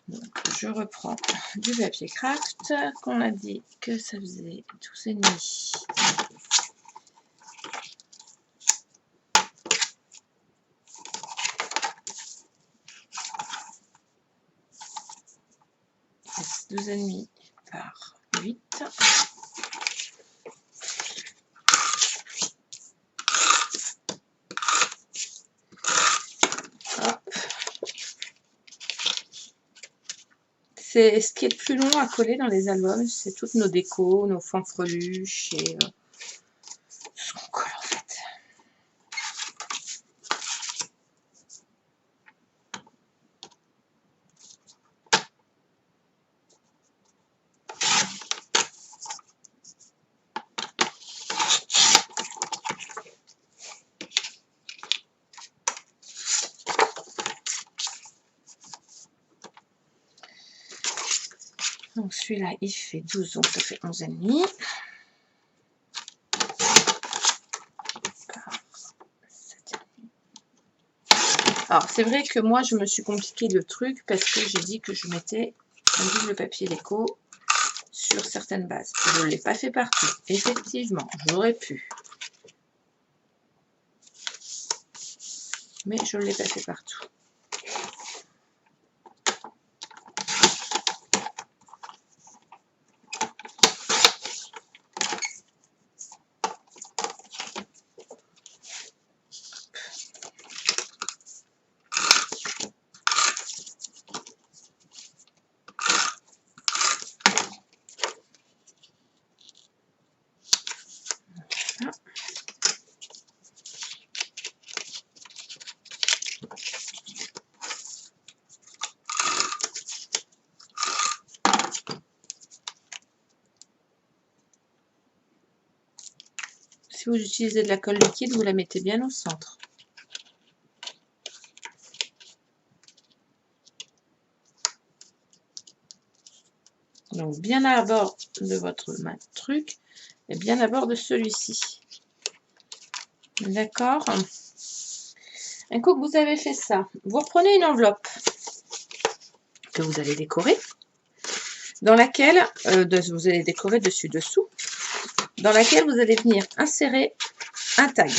Donc, je reprends du papier craft qu'on a dit que ça faisait 12,5. C'est 12,5 par 8. C'est ce qui est le plus long à coller dans les albums, c'est toutes nos décos, nos fanfreluches et ce qu'on colle en fait. Donc celui-là, il fait 12, donc ça fait 11,5. Alors c'est vrai que moi je me suis compliqué le truc parce que j'ai dit que je mettais un double papier déco sur certaines bases. Je ne l'ai pas fait partout. Effectivement, j'aurais pu. Mais je ne l'ai pas fait partout. Si vous utilisez de la colle liquide, vous la mettez bien au centre. Donc bien à bord de votre truc et bien à bord de celui-ci. D'accord? Un coup que vous avez fait ça, vous reprenez une enveloppe que vous allez décorer, dans laquelle vous allez décorer dessus-dessous, dans laquelle vous allez venir insérer un tag.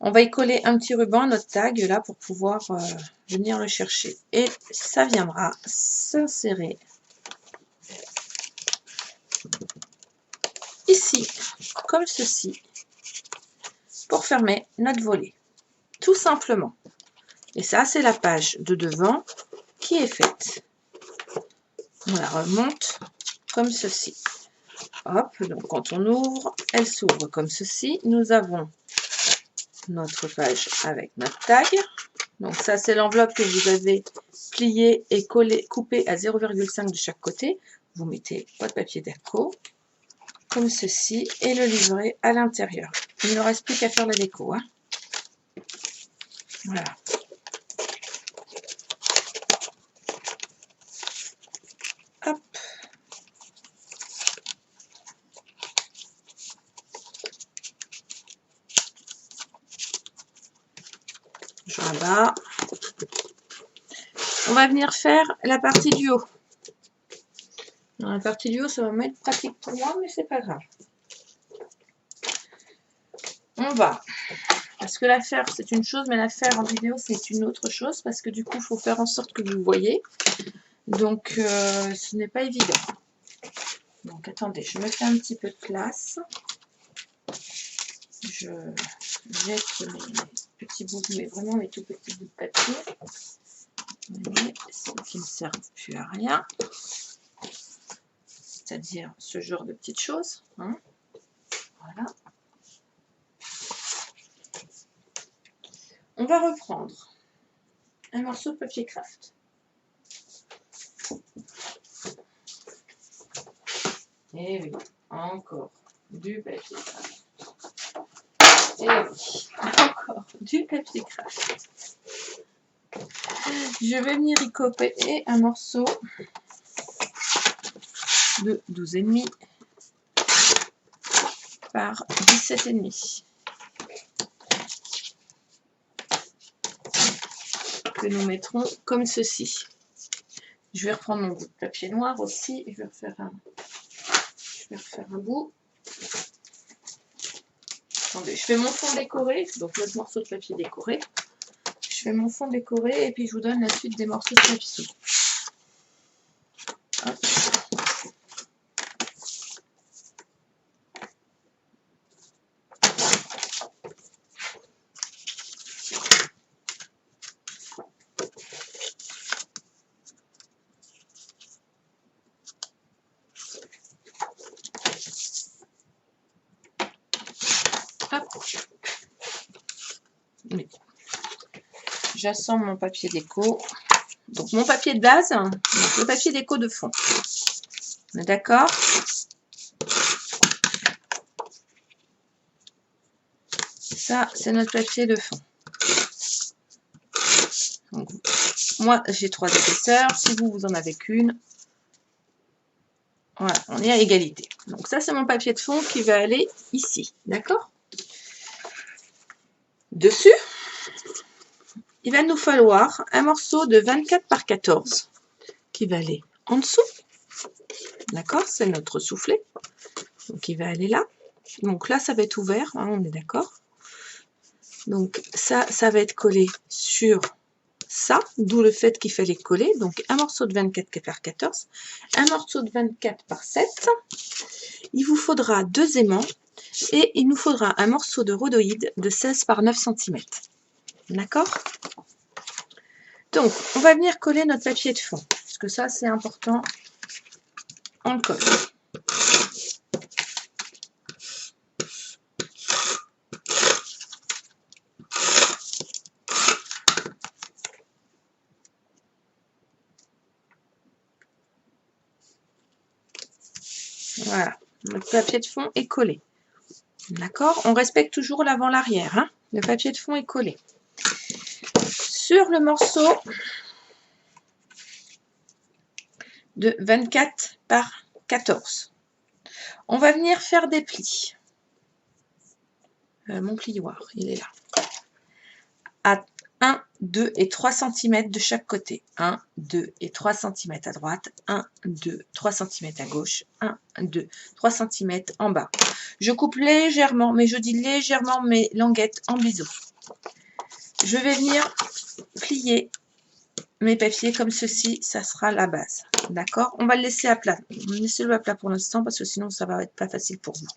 On va y coller un petit ruban à notre tag là pour pouvoir venir le chercher. Et ça viendra s'insérer ici, comme ceci, pour fermer notre volet. Tout simplement. Et ça, c'est la page de devant qui est faite. On la remonte comme ceci. Hop, donc quand on ouvre, elle s'ouvre comme ceci. Nous avons notre page avec notre tag. Donc ça, c'est l'enveloppe que vous avez pliée et collée, coupée à 0,5 de chaque côté. Vous mettez votre papier déco comme ceci et le livrez à l'intérieur. Il ne reste plus qu'à faire la déco. Hein. Voilà. Hop. Je rabats. On va venir faire la partie du haut. Dans la partie du haut, ça va m'être pratique pour moi, mais c'est pas grave. On va, parce que la faire c'est une chose, mais la faire en vidéo c'est une autre chose, parce que du coup il faut faire en sorte que vous voyez. Donc ce n'est pas évident. Donc attendez, je me fais un petit peu de place. Je jette mes petits bouts, mais vraiment mes tout petits bouts de papier. Ceux qui ne servent plus à rien. C'est-à-dire ce genre de petites choses. Hein. Voilà. On va reprendre un morceau de papier craft. Et oui, encore du papier craft. Et oui, encore du papier craft. Je vais venir y copier un morceau de 12,5 par 17,5 que nous mettrons comme ceci. Je vais reprendre mon bout de papier noir aussi et je vais refaire un bout. Attendez, je fais mon fond décoré, donc notre morceau de papier décoré. Je fais mon fond décoré et puis je vous donne la suite des morceaux de papier. Hop. Hop. Oui. J'assemble mon papier déco. Donc mon papier de base, donc le papier déco de fond. On est d'accord? Ça, c'est notre papier de fond. Donc, moi, j'ai 3 épaisseurs. Si vous, vous en avez qu'une, voilà, on est à égalité. Donc ça, c'est mon papier de fond qui va aller ici. D'accord? Dessus, il va nous falloir un morceau de 24 par 14 qui va aller en dessous. D'accord? C'est notre soufflet. Donc, il va aller là. Donc là, ça va être ouvert, hein, on est d'accord. Donc ça va être collé sur ça, d'où le fait qu'il fallait coller. Donc un morceau de 24 par 14, un morceau de 24 par 7. Il vous faudra 2 aimants et il nous faudra un morceau de rhodoïde de 16 par 9 cm. D'accord? Donc, on va venir coller notre papier de fond, parce que ça, c'est important. On le colle. Voilà, notre papier de fond est collé. D'accord? On respecte toujours l'avant-l'arrière. Hein? Le papier de fond est collé. Sur le morceau de 24 par 14, on va venir faire des plis. Mon plioir, il est là. À 1, 2 et 3 cm de chaque côté. 1, 2 et 3 cm à droite. 1, 2, 3 cm à gauche. 1, 2, 3 cm en bas. Je coupe légèrement, mais je dis légèrement mes languettes en biseau. Je vais venir plier mes papiers comme ceci, ça sera la base. D'accord? On va le laisser à plat. Laissez-le à plat pour l'instant parce que sinon ça va être pas facile pour vous.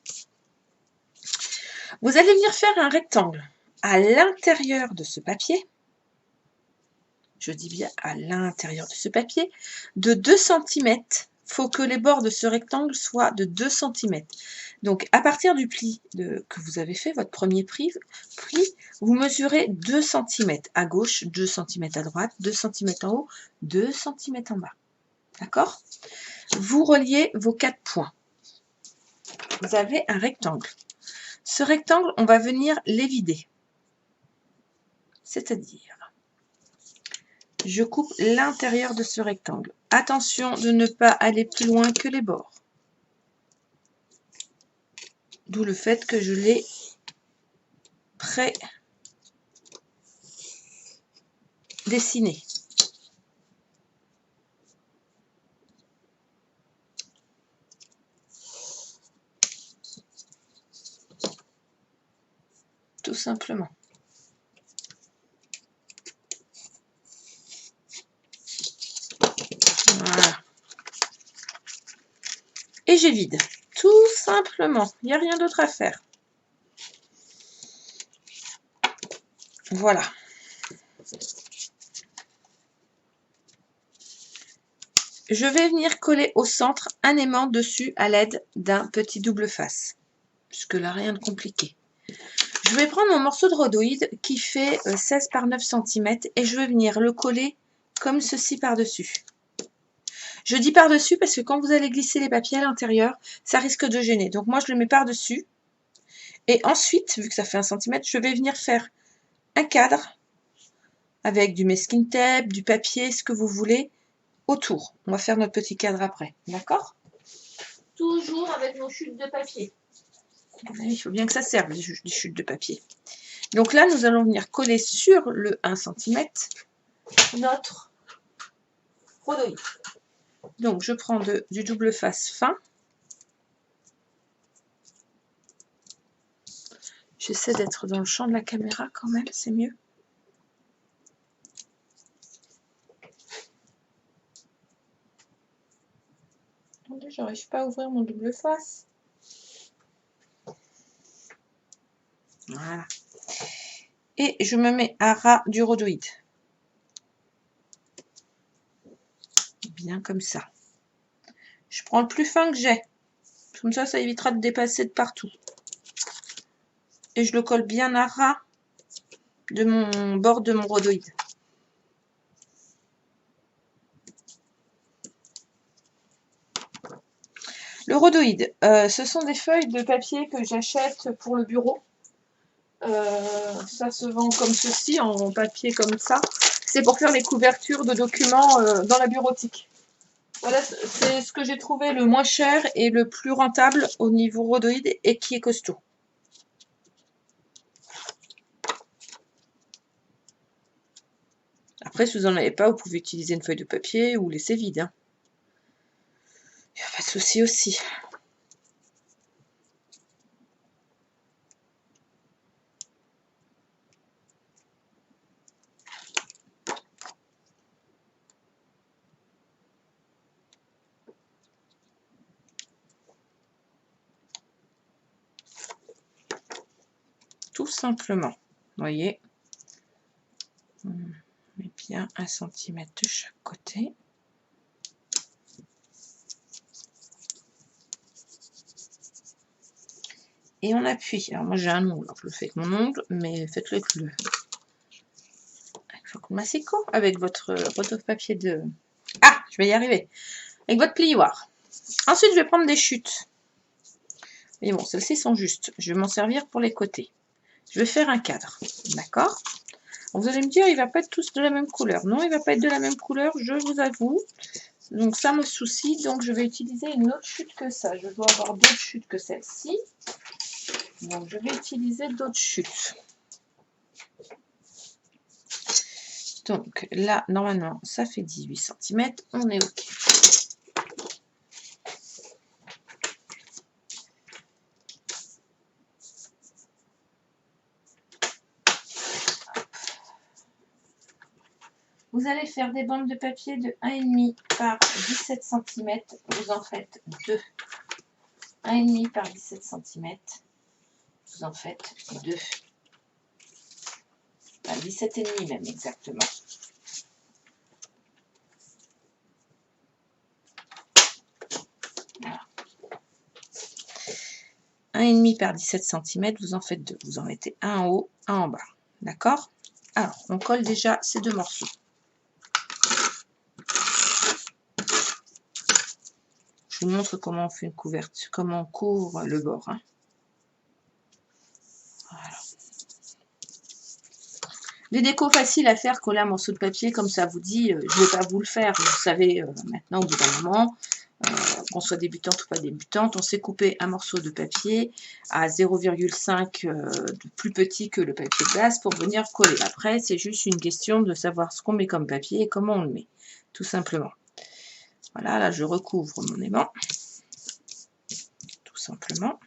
Vous allez venir faire un rectangle à l'intérieur de ce papier. Je dis bien à l'intérieur de ce papier, de 2 cm. Il faut que les bords de ce rectangle soient de 2 cm. Donc, à partir du pli que vous avez fait, votre premier pli, vous mesurez 2 cm à gauche, 2 cm à droite, 2 cm en haut, 2 cm en bas. D'accord? Vous reliez vos 4 points. Vous avez un rectangle. Ce rectangle, on va venir l'évider. C'est-à-dire, je coupe l'intérieur de ce rectangle. Attention de ne pas aller plus loin que les bords. D'où le fait que je l'ai dessiner. Tout simplement. Voilà. Et j'évite. Tout simplement. Il n'y a rien d'autre à faire. Voilà. Je vais venir coller au centre un aimant dessus à l'aide d'un petit double face. Jusque là, rien de compliqué. Je vais prendre mon morceau de rhodoïde qui fait 16 par 9 cm et je vais venir le coller comme ceci par-dessus. Je dis par-dessus parce que quand vous allez glisser les papiers à l'intérieur, ça risque de gêner. Donc moi, je le mets par-dessus. Et ensuite, vu que ça fait 1 cm, je vais venir faire un cadre avec du masking tape, du papier, ce que vous voulez, autour. On va faire notre petit cadre après. D'accord? Toujours avec nos chutes de papier. Il faut bien que ça serve, les chutes de papier. Donc là, nous allons venir coller sur le 1 cm notre rhodoïde. Donc, je prends du double face fin. J'essaie d'être dans le champ de la caméra quand même, c'est mieux. Attendez, j'arrive pas à ouvrir mon double face. Voilà. Et je me mets à ras du rhodoïde. Bien comme ça. Je prends le plus fin que j'ai. Comme ça, ça évitera de dépasser de partout. Et je le colle bien à ras de mon bord de mon rhodoïde. Le rhodoïde, ce sont des feuilles de papier que j'achète pour le bureau. Ça se vend comme ceci, en papier comme ça. C'est pour faire les couvertures de documents dans la bureautique. Voilà, c'est ce que j'ai trouvé le moins cher et le plus rentable au niveau rhodoïde et qui est costaud. Après, si vous n'en avez pas, vous pouvez utiliser une feuille de papier ou laisser vide. Hein. Il n'y a pas de souci aussi. Tout simplement. Vous voyez, on met bien 1 cm de chaque côté. Et on appuie. Alors moi j'ai un ongle, alors je le fais avec mon ongle, mais faites-le avec le massicot, avec votre papier de... Ah, je vais y arriver. Avec votre plioir. Ensuite, je vais prendre des chutes. Et bon, celles-ci sont justes. Je vais m'en servir pour les côtés. Je vais faire un cadre. D'accord? Vous allez me dire, il ne va pas être tous de la même couleur. Non, il ne va pas être de la même couleur, je vous avoue. Donc ça me soucie. Donc je vais utiliser une autre chute que ça. Je dois avoir d'autres chutes que celle-ci. Donc je vais utiliser d'autres chutes. Donc là, normalement, ça fait 18 cm. On est OK. Vous allez faire des bandes de papier de 1,5 par 17 cm. Vous en faites 2. 1,5 par 17 cm. Vous en faites 2. Enfin, 17,5 même exactement. Voilà. 1,5 par 17 cm, vous en faites 2. Vous en mettez un en haut, un en bas. D'accord? Alors, on colle déjà ces deux morceaux. Je vous montre comment on fait une couverture, comment on couvre le bord. Hein. Voilà. Des décos faciles à faire, coller un morceau de papier, comme ça vous dit, je ne vais pas vous le faire, vous savez maintenant au bout d'un moment, qu'on soit débutante ou pas débutante, on sait couper un morceau de papier à 0,5 de plus petit que le papier de base pour venir coller. Après, c'est juste une question de savoir ce qu'on met comme papier et comment on le met, tout simplement. Voilà, là je recouvre mon aimant, tout simplement.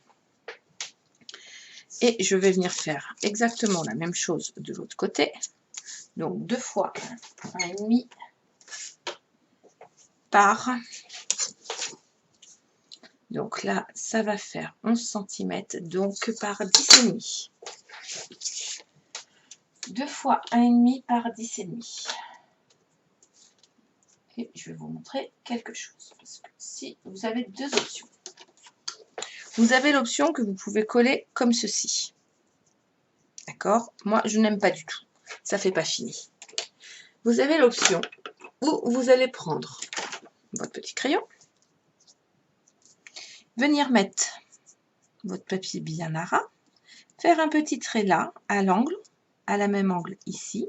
Et je vais venir faire exactement la même chose de l'autre côté. Donc 2 fois 1,5 par... Donc là, ça va faire 11 cm, donc par 10,5. 2 fois 1,5 par 10,5. Et je vais vous montrer quelque chose. Parce que si vous avez 2 options. Vous avez l'option que vous pouvez coller comme ceci. D'accord? Moi, je n'aime pas du tout. Ça ne fait pas fini. Vous avez l'option où vous allez prendre votre petit crayon, venir mettre votre papier bien à ras, faire un petit trait là, à l'angle, à la même angle ici,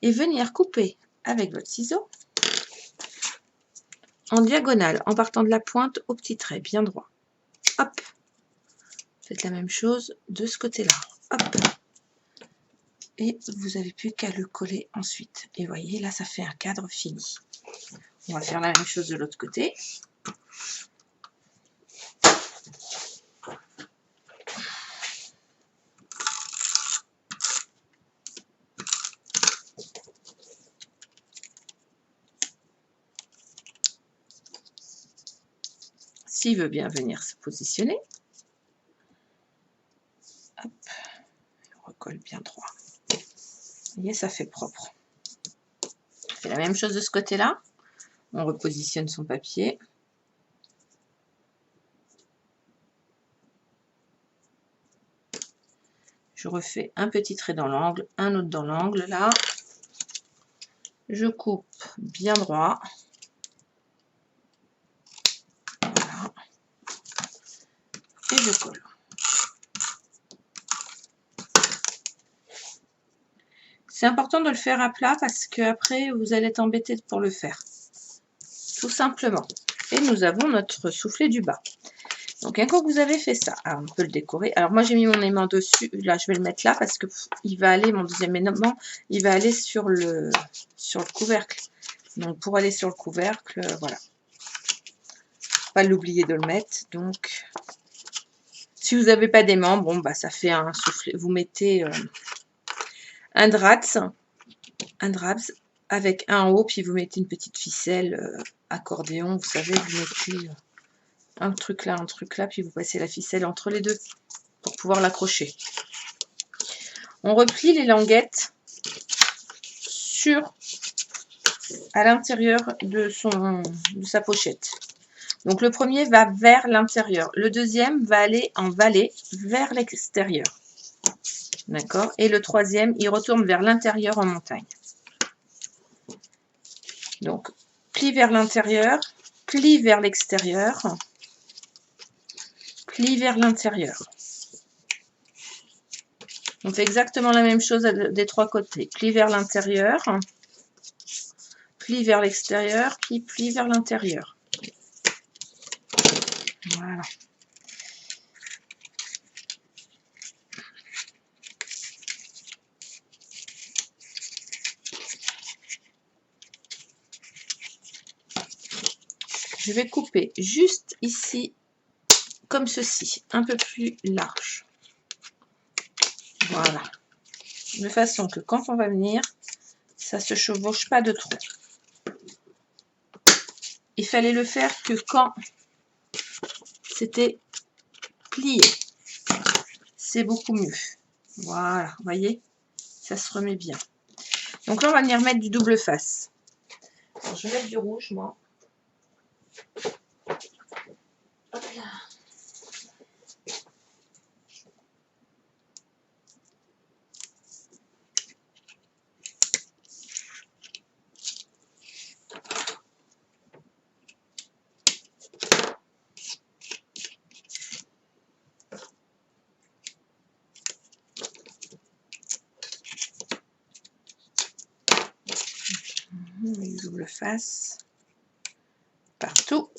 et venir couper avec votre ciseau en diagonale, en partant de la pointe au petit trait bien droit. Hop! Faites la même chose de ce côté-là. Hop! Et vous n'avez plus qu'à le coller ensuite. Et voyez, là, ça fait un cadre fini. On va faire la même chose de l'autre côté. S'il veut bien venir se positionner. Hop, on recolle bien droit. Vous voyez, ça fait propre. On fait la même chose de ce côté-là. On repositionne son papier. Je refais un petit trait dans l'angle, un autre dans l'angle, là. Je coupe bien droit. Voilà. Et je colle. C'est important de le faire à plat parce que après vous allez être embêté pour le faire. Tout simplement. Et nous avons notre soufflet du bas. Donc un coup que vous avez fait ça, alors on peut le décorer. Alors moi j'ai mis mon aimant dessus, là je vais le mettre là parce que il va aller, mon deuxième aimant, il va aller sur le couvercle. Donc pour aller sur le couvercle, voilà. Pas l'oublier de le mettre. Donc si vous n'avez pas d'aimant, bon bah ça fait un soufflet. Vous mettez un draps avec un en haut, puis vous mettez une petite ficelle accordéon, vous savez, vous mettez un truc là, puis vous passez la ficelle entre les deux pour pouvoir l'accrocher. On replie les languettes à l'intérieur de sa pochette. Donc le premier va vers l'intérieur, le deuxième va aller en vallée vers l'extérieur. D'accord? Et le troisième, il retourne vers l'intérieur en montagne. Donc, pli vers l'intérieur, pli vers l'extérieur, pli vers l'intérieur. On fait exactement la même chose des 3 côtés. Pli vers l'intérieur, pli vers l'extérieur, puis pli vers l'intérieur. Voilà. Je vais couper juste ici, comme ceci, un peu plus large. Voilà. De façon que quand on va venir, ça ne se chevauche pas de trop. Il fallait le faire que quand c'était plié. C'est beaucoup mieux. Voilà, vous voyez, ça se remet bien. Donc là, on va venir mettre du double face. Alors, je vais mettre du rouge, moi. Hop là. Double face partout.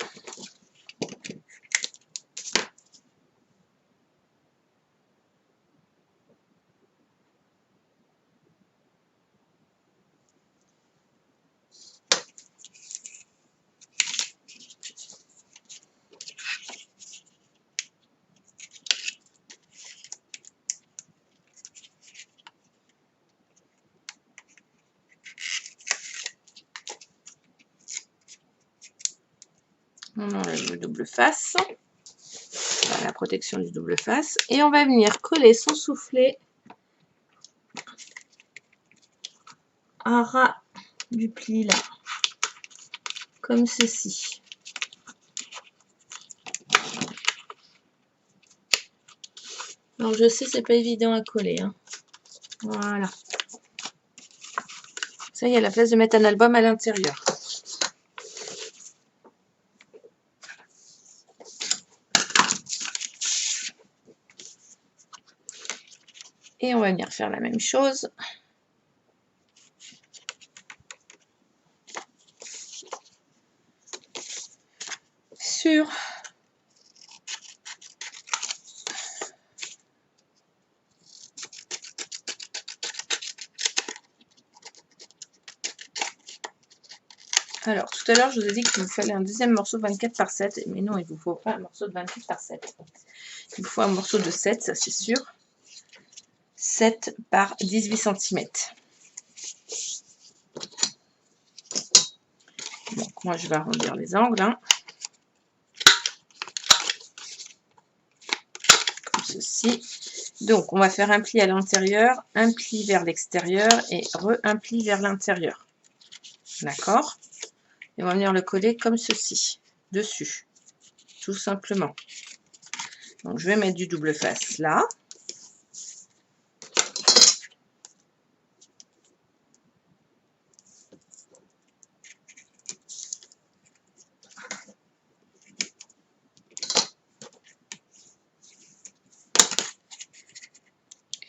On enlève le double face, la protection du double face, et on va venir coller son soufflet à ras du pli là, comme ceci. Alors je sais, c'est pas évident à coller, hein. Voilà. Ça, il y a la place de mettre un album à l'intérieur. Et on va venir faire la même chose sur alors tout à l'heure je vous ai dit qu'il vous fallait un deuxième morceau 24 par 7, mais non, il vous faut pas un morceau de 28 par 7. Il vous faut un morceau de 7, ça c'est sûr. 7 par 18 cm. Donc moi je vais arrondir les angles, hein. Comme ceci. Donc on va faire un pli à l'intérieur, un pli vers l'extérieur et un pli vers l'intérieur. D'accord? Et on va venir le coller comme ceci, dessus, tout simplement. Donc je vais mettre du double face là.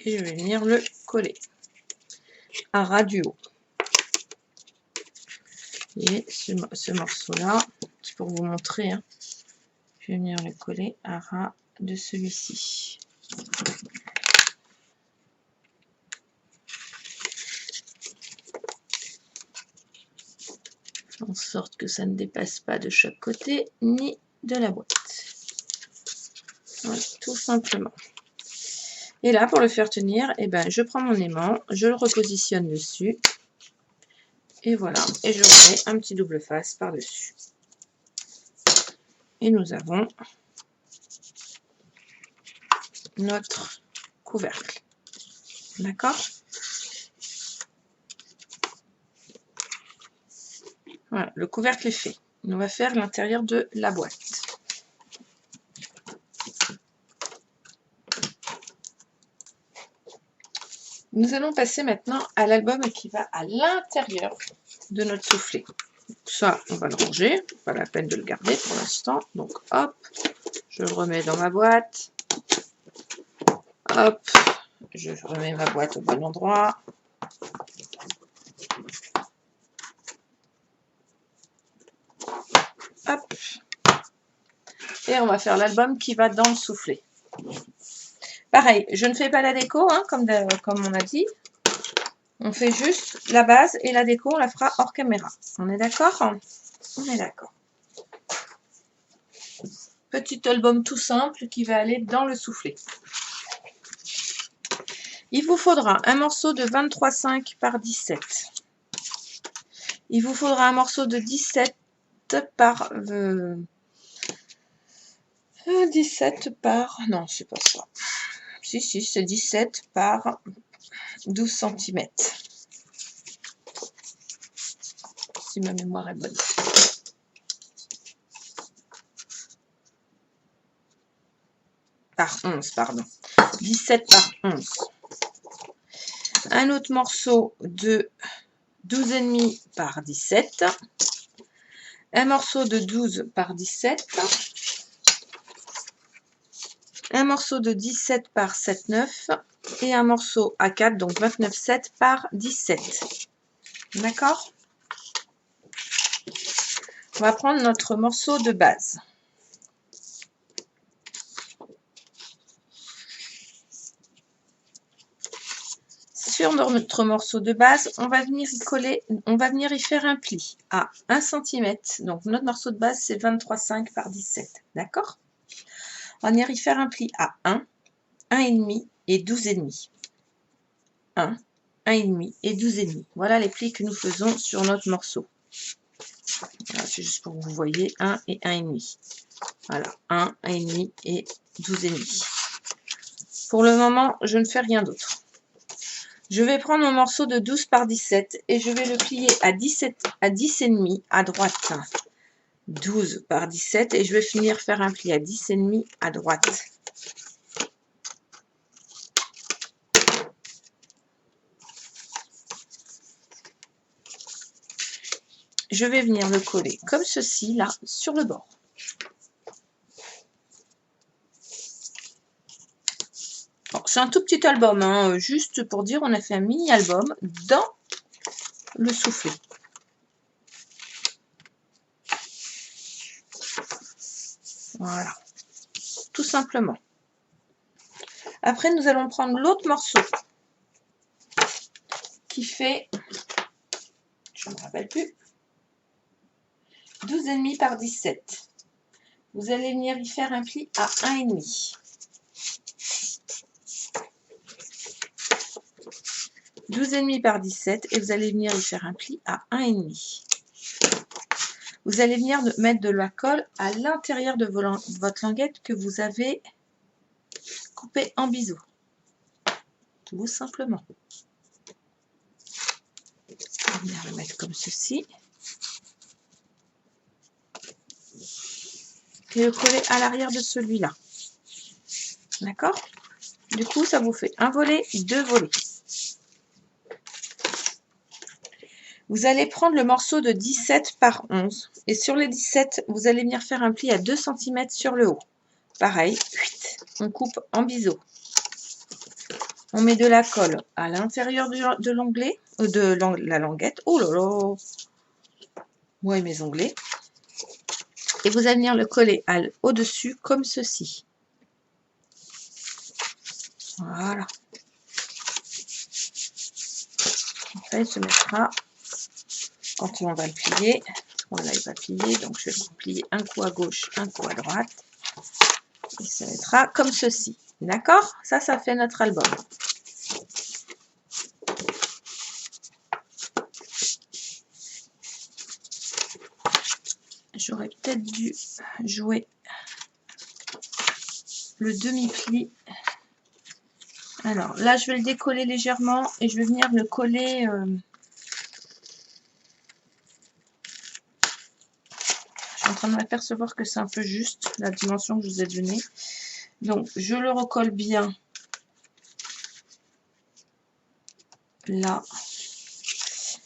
Et je vais venir le coller à ras du haut. Et ce morceau-là, c'est pour vous montrer, hein, je vais venir le coller à ras de celui-ci. En sorte que ça ne dépasse pas de chaque côté, ni de la boîte. Voilà, tout simplement. Et là, pour le faire tenir, eh ben, je prends mon aimant, je le repositionne dessus. Et voilà, et je remets un petit double face par-dessus. Et nous avons notre couvercle. D'accord? Voilà, le couvercle est fait. On va faire l'intérieur de la boîte. Nous allons passer maintenant à l'album qui va à l'intérieur de notre soufflet. Ça, on va le ranger, pas la peine de le garder pour l'instant. Donc hop, je le remets dans ma boîte. Hop, je remets ma boîte au bon endroit. Hop. Et on va faire l'album qui va dans le soufflet. Pareil, je ne fais pas la déco, hein, comme on a dit. On fait juste la base et la déco, on la fera hors caméra. On est d'accord? On est d'accord. Petit album tout simple qui va aller dans le soufflet. Il vous faudra un morceau de 23,5 par 17. Il vous faudra un morceau de 17 par... 17 par... Non, c'est pas ça. Si, c'est 17 par 12 cm. Si ma mémoire est bonne. Par 11, pardon. 17 par 11. Un autre morceau de 12,5 par 17. Un morceau de 12 par 17. Un morceau de 17 par 7,9. Et un morceau à 4, donc 29,7 par 17. D'accord? On va prendre notre morceau de base. Sur notre morceau de base, on va venir y coller, on va venir y faire un pli à 1 cm. Donc notre morceau de base, c'est 23,5 par 17. D'accord? On va venir y faire un pli à 1, 1,5 et 12,5. 1, 1,5 et 12,5. Voilà les plis que nous faisons sur notre morceau. C'est juste pour que vous voyez 1 et 1,5. Voilà, 1, 1,5 et 12,5. Pour le moment, je ne fais rien d'autre. Je vais prendre mon morceau de 12 par 17 et je vais le plier à 10,5 à droite. 12 par 17 et je vais finir faire un pli à 10,5 à droite. Je vais venir le coller comme ceci, là, sur le bord. Bon, c'est un tout petit album, hein, juste pour dire, on a fait un mini-album dans le soufflet. Voilà, tout simplement. Après, nous allons prendre l'autre morceau qui fait, je ne me rappelle plus, 12,5 par 17. Vous allez venir y faire un pli à 1,5. 12,5 par 17 et vous allez venir y faire un pli à 1,5. Vous allez venir mettre de la colle à l'intérieur de votre languette que vous avez coupée en biseau. Tout simplement. On va venir le mettre comme ceci. Et le coller à l'arrière de celui-là. D'accord? Du coup, ça vous fait un volet, deux volets. Vous allez prendre le morceau de 17 par 11. Et sur les 17, vous allez venir faire un pli à 2 cm sur le haut. Pareil, on coupe en biseau. On met de la colle à l'intérieur de l'onglet, de la languette. Oh là là! Moi et mes onglets. Et vous allez venir le coller au-dessus comme ceci. Voilà. Après, il se mettra, quand on va le plier, on là il va plier, donc je vais le plier un coup à gauche, un coup à droite. Il se mettra comme ceci. D'accord? Ça fait notre album. J'aurais peut-être dû jouer le demi-pli. Alors là, je vais le décoller légèrement et je vais venir le coller. Je suis en train de m'apercevoir que c'est un peu juste la dimension que je vous ai donnée. Donc, je le recolle bien là.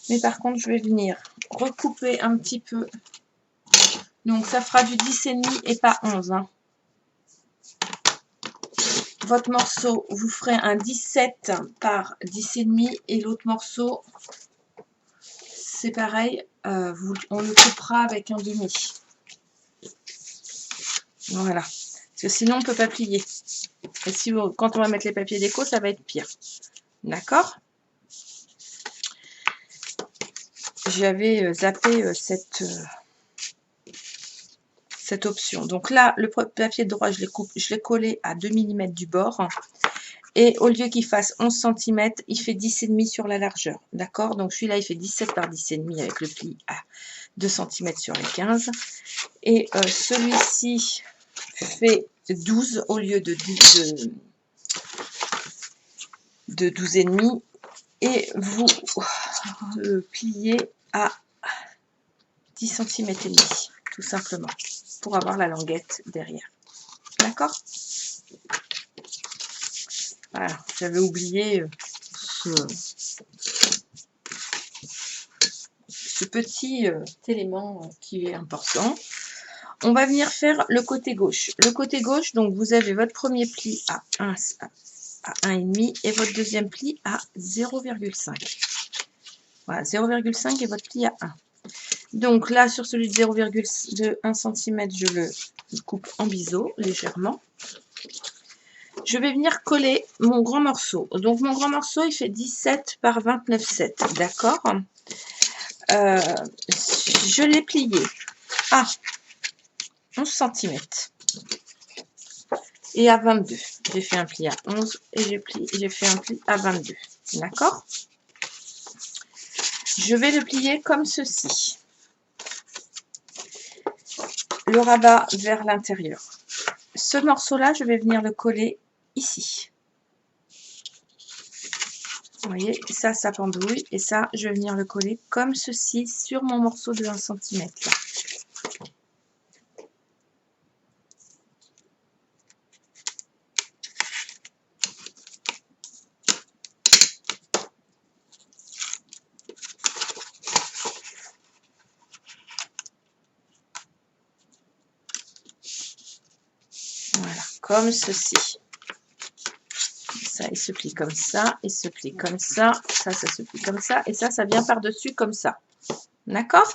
Mais par contre, je vais venir recouper un petit peu. Donc, ça fera du 10,5 et pas 11. Hein. Votre morceau, vous ferez un 17 par 10,5 et l'autre morceau, c'est pareil, on le coupera avec un demi. Voilà. Parce que sinon, on ne peut pas plier. Et si quand on va mettre les papiers déco, ça va être pire. D'accord? J'avais zappé cette option. Donc là, le papier de droit, je l'ai collé à 2 mm du bord. Et au lieu qu'il fasse 11 cm, il fait 10,5 sur la largeur. D'accord? Donc celui-là, il fait 17 par 10,5 avec le pli à 2 cm sur les 15. Et celui-ci fait 12 au lieu de 12,5. Et vous le pliez à 10 cm et demi, tout simplement, pour avoir la languette derrière. D'accord? Voilà, j'avais oublié ce petit élément qui est important. On va venir faire le côté gauche. Le côté gauche, donc vous avez votre premier pli à 1,5 et votre deuxième pli à 0,5. Voilà, 0,5 et votre pli à 1. Donc là, sur celui de 0,1 cm, je le coupe en biseau légèrement. Je vais venir coller mon grand morceau. Donc mon grand morceau, il fait 17 par 29,7. D'accord? Je l'ai plié à 11 cm et à 22. J'ai fait un pli à 11 et j'ai fait un pli à 22. D'accord? Je vais le plier comme ceci. le rabat vers l'intérieur. Ce morceau-là, je vais venir le coller ici. Vous voyez, ça pendouille. Et ça, je vais venir le coller comme ceci sur mon morceau de 1 cm. Là. Voilà, comme ceci. Ça, il se plie comme ça, il se plie comme ça, ça se plie comme ça, et ça vient par-dessus comme ça. D'accord?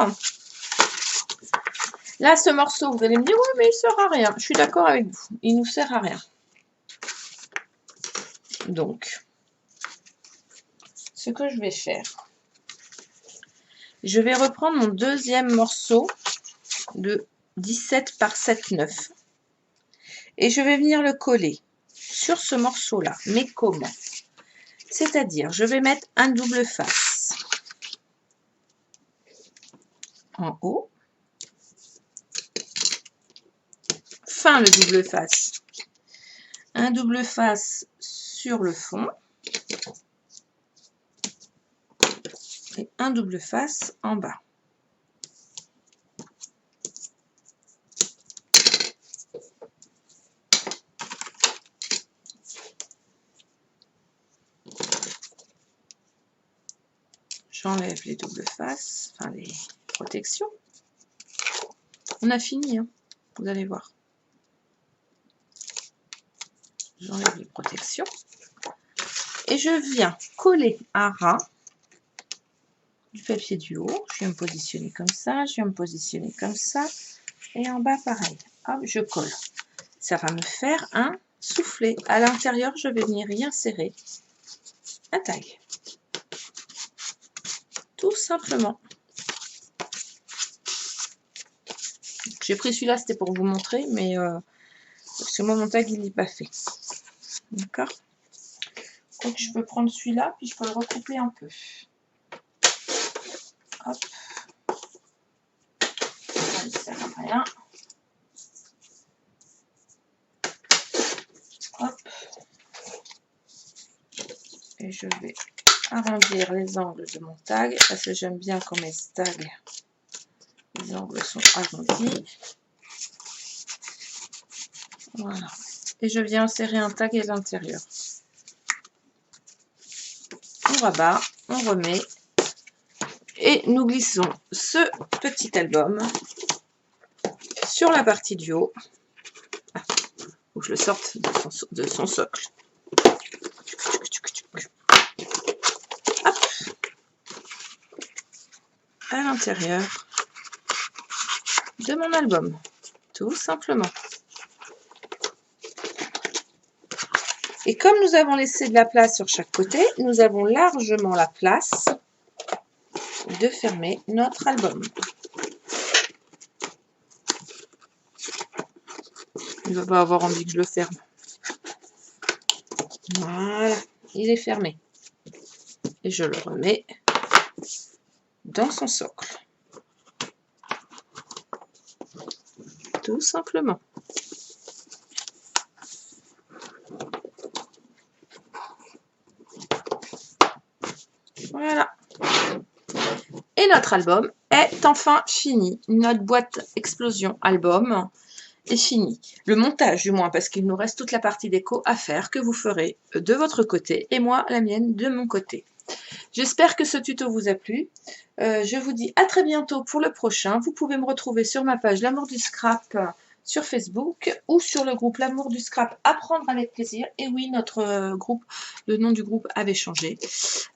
Là, ce morceau, vous allez me dire, oui, mais il ne sert à rien. Je suis d'accord avec vous, il ne nous sert à rien. Donc, ce que je vais faire, je vais reprendre mon deuxième morceau de 17 par 7,9 et je vais venir le coller sur ce morceau-là. Mais comment? C'est-à-dire, je vais mettre un double face en haut, fin le double face, un double face sur le fond et un double face en bas. J'enlève les doubles faces, enfin les protections. On a fini, hein, vous allez voir. J'enlève les protections. Et je viens coller à ras du papier du haut. Je viens me positionner comme ça, je viens me positionner comme ça. Et en bas, pareil. Hop, je colle. Ça va me faire un soufflet. À l'intérieur, je vais venir y insérer un tag. Tout simplement. J'ai pris celui-là, c'était pour vous montrer, mais parce que moi, mon tag, il n'est pas fait. D'accord? Donc, je peux prendre celui-là, puis je peux le recouper un peu. Hop. Ça ne sert à rien. Hop. Et je vais arrondir les angles de mon tag, parce que j'aime bien quand mes tags, les angles sont arrondis. Voilà. Et je viens insérer un tag à l'intérieur. On rabat, on remet. Et nous glissons ce petit album sur la partie du haut. Ah, faut que je le sorte de son socle. Hop. À l'intérieur de mon album. Tout simplement. Et comme nous avons laissé de la place sur chaque côté, nous avons largement la place de fermer notre album. Il ne va pas avoir envie que je le ferme. Voilà, il est fermé. Et je le remets dans son socle. Tout simplement. Voilà. Et notre album est enfin fini. Notre boîte explosion album est finie. Le montage du moins, parce qu'il nous reste toute la partie déco à faire, que vous ferez de votre côté et moi la mienne de mon côté. J'espère que ce tuto vous a plu. Je vous dis à très bientôt pour le prochain. Vous pouvez me retrouver sur ma page L'amour du scrap sur Facebook ou sur le groupe L'amour du scrap, apprendre avec plaisir. Et oui, notre groupe, le nom du groupe avait changé.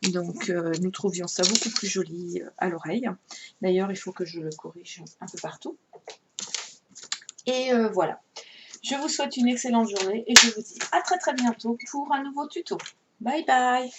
Donc, nous trouvions ça beaucoup plus joli à l'oreille. D'ailleurs, il faut que je le corrige un peu partout. Et voilà. Je vous souhaite une excellente journée et je vous dis à très bientôt pour un nouveau tuto. Bye bye!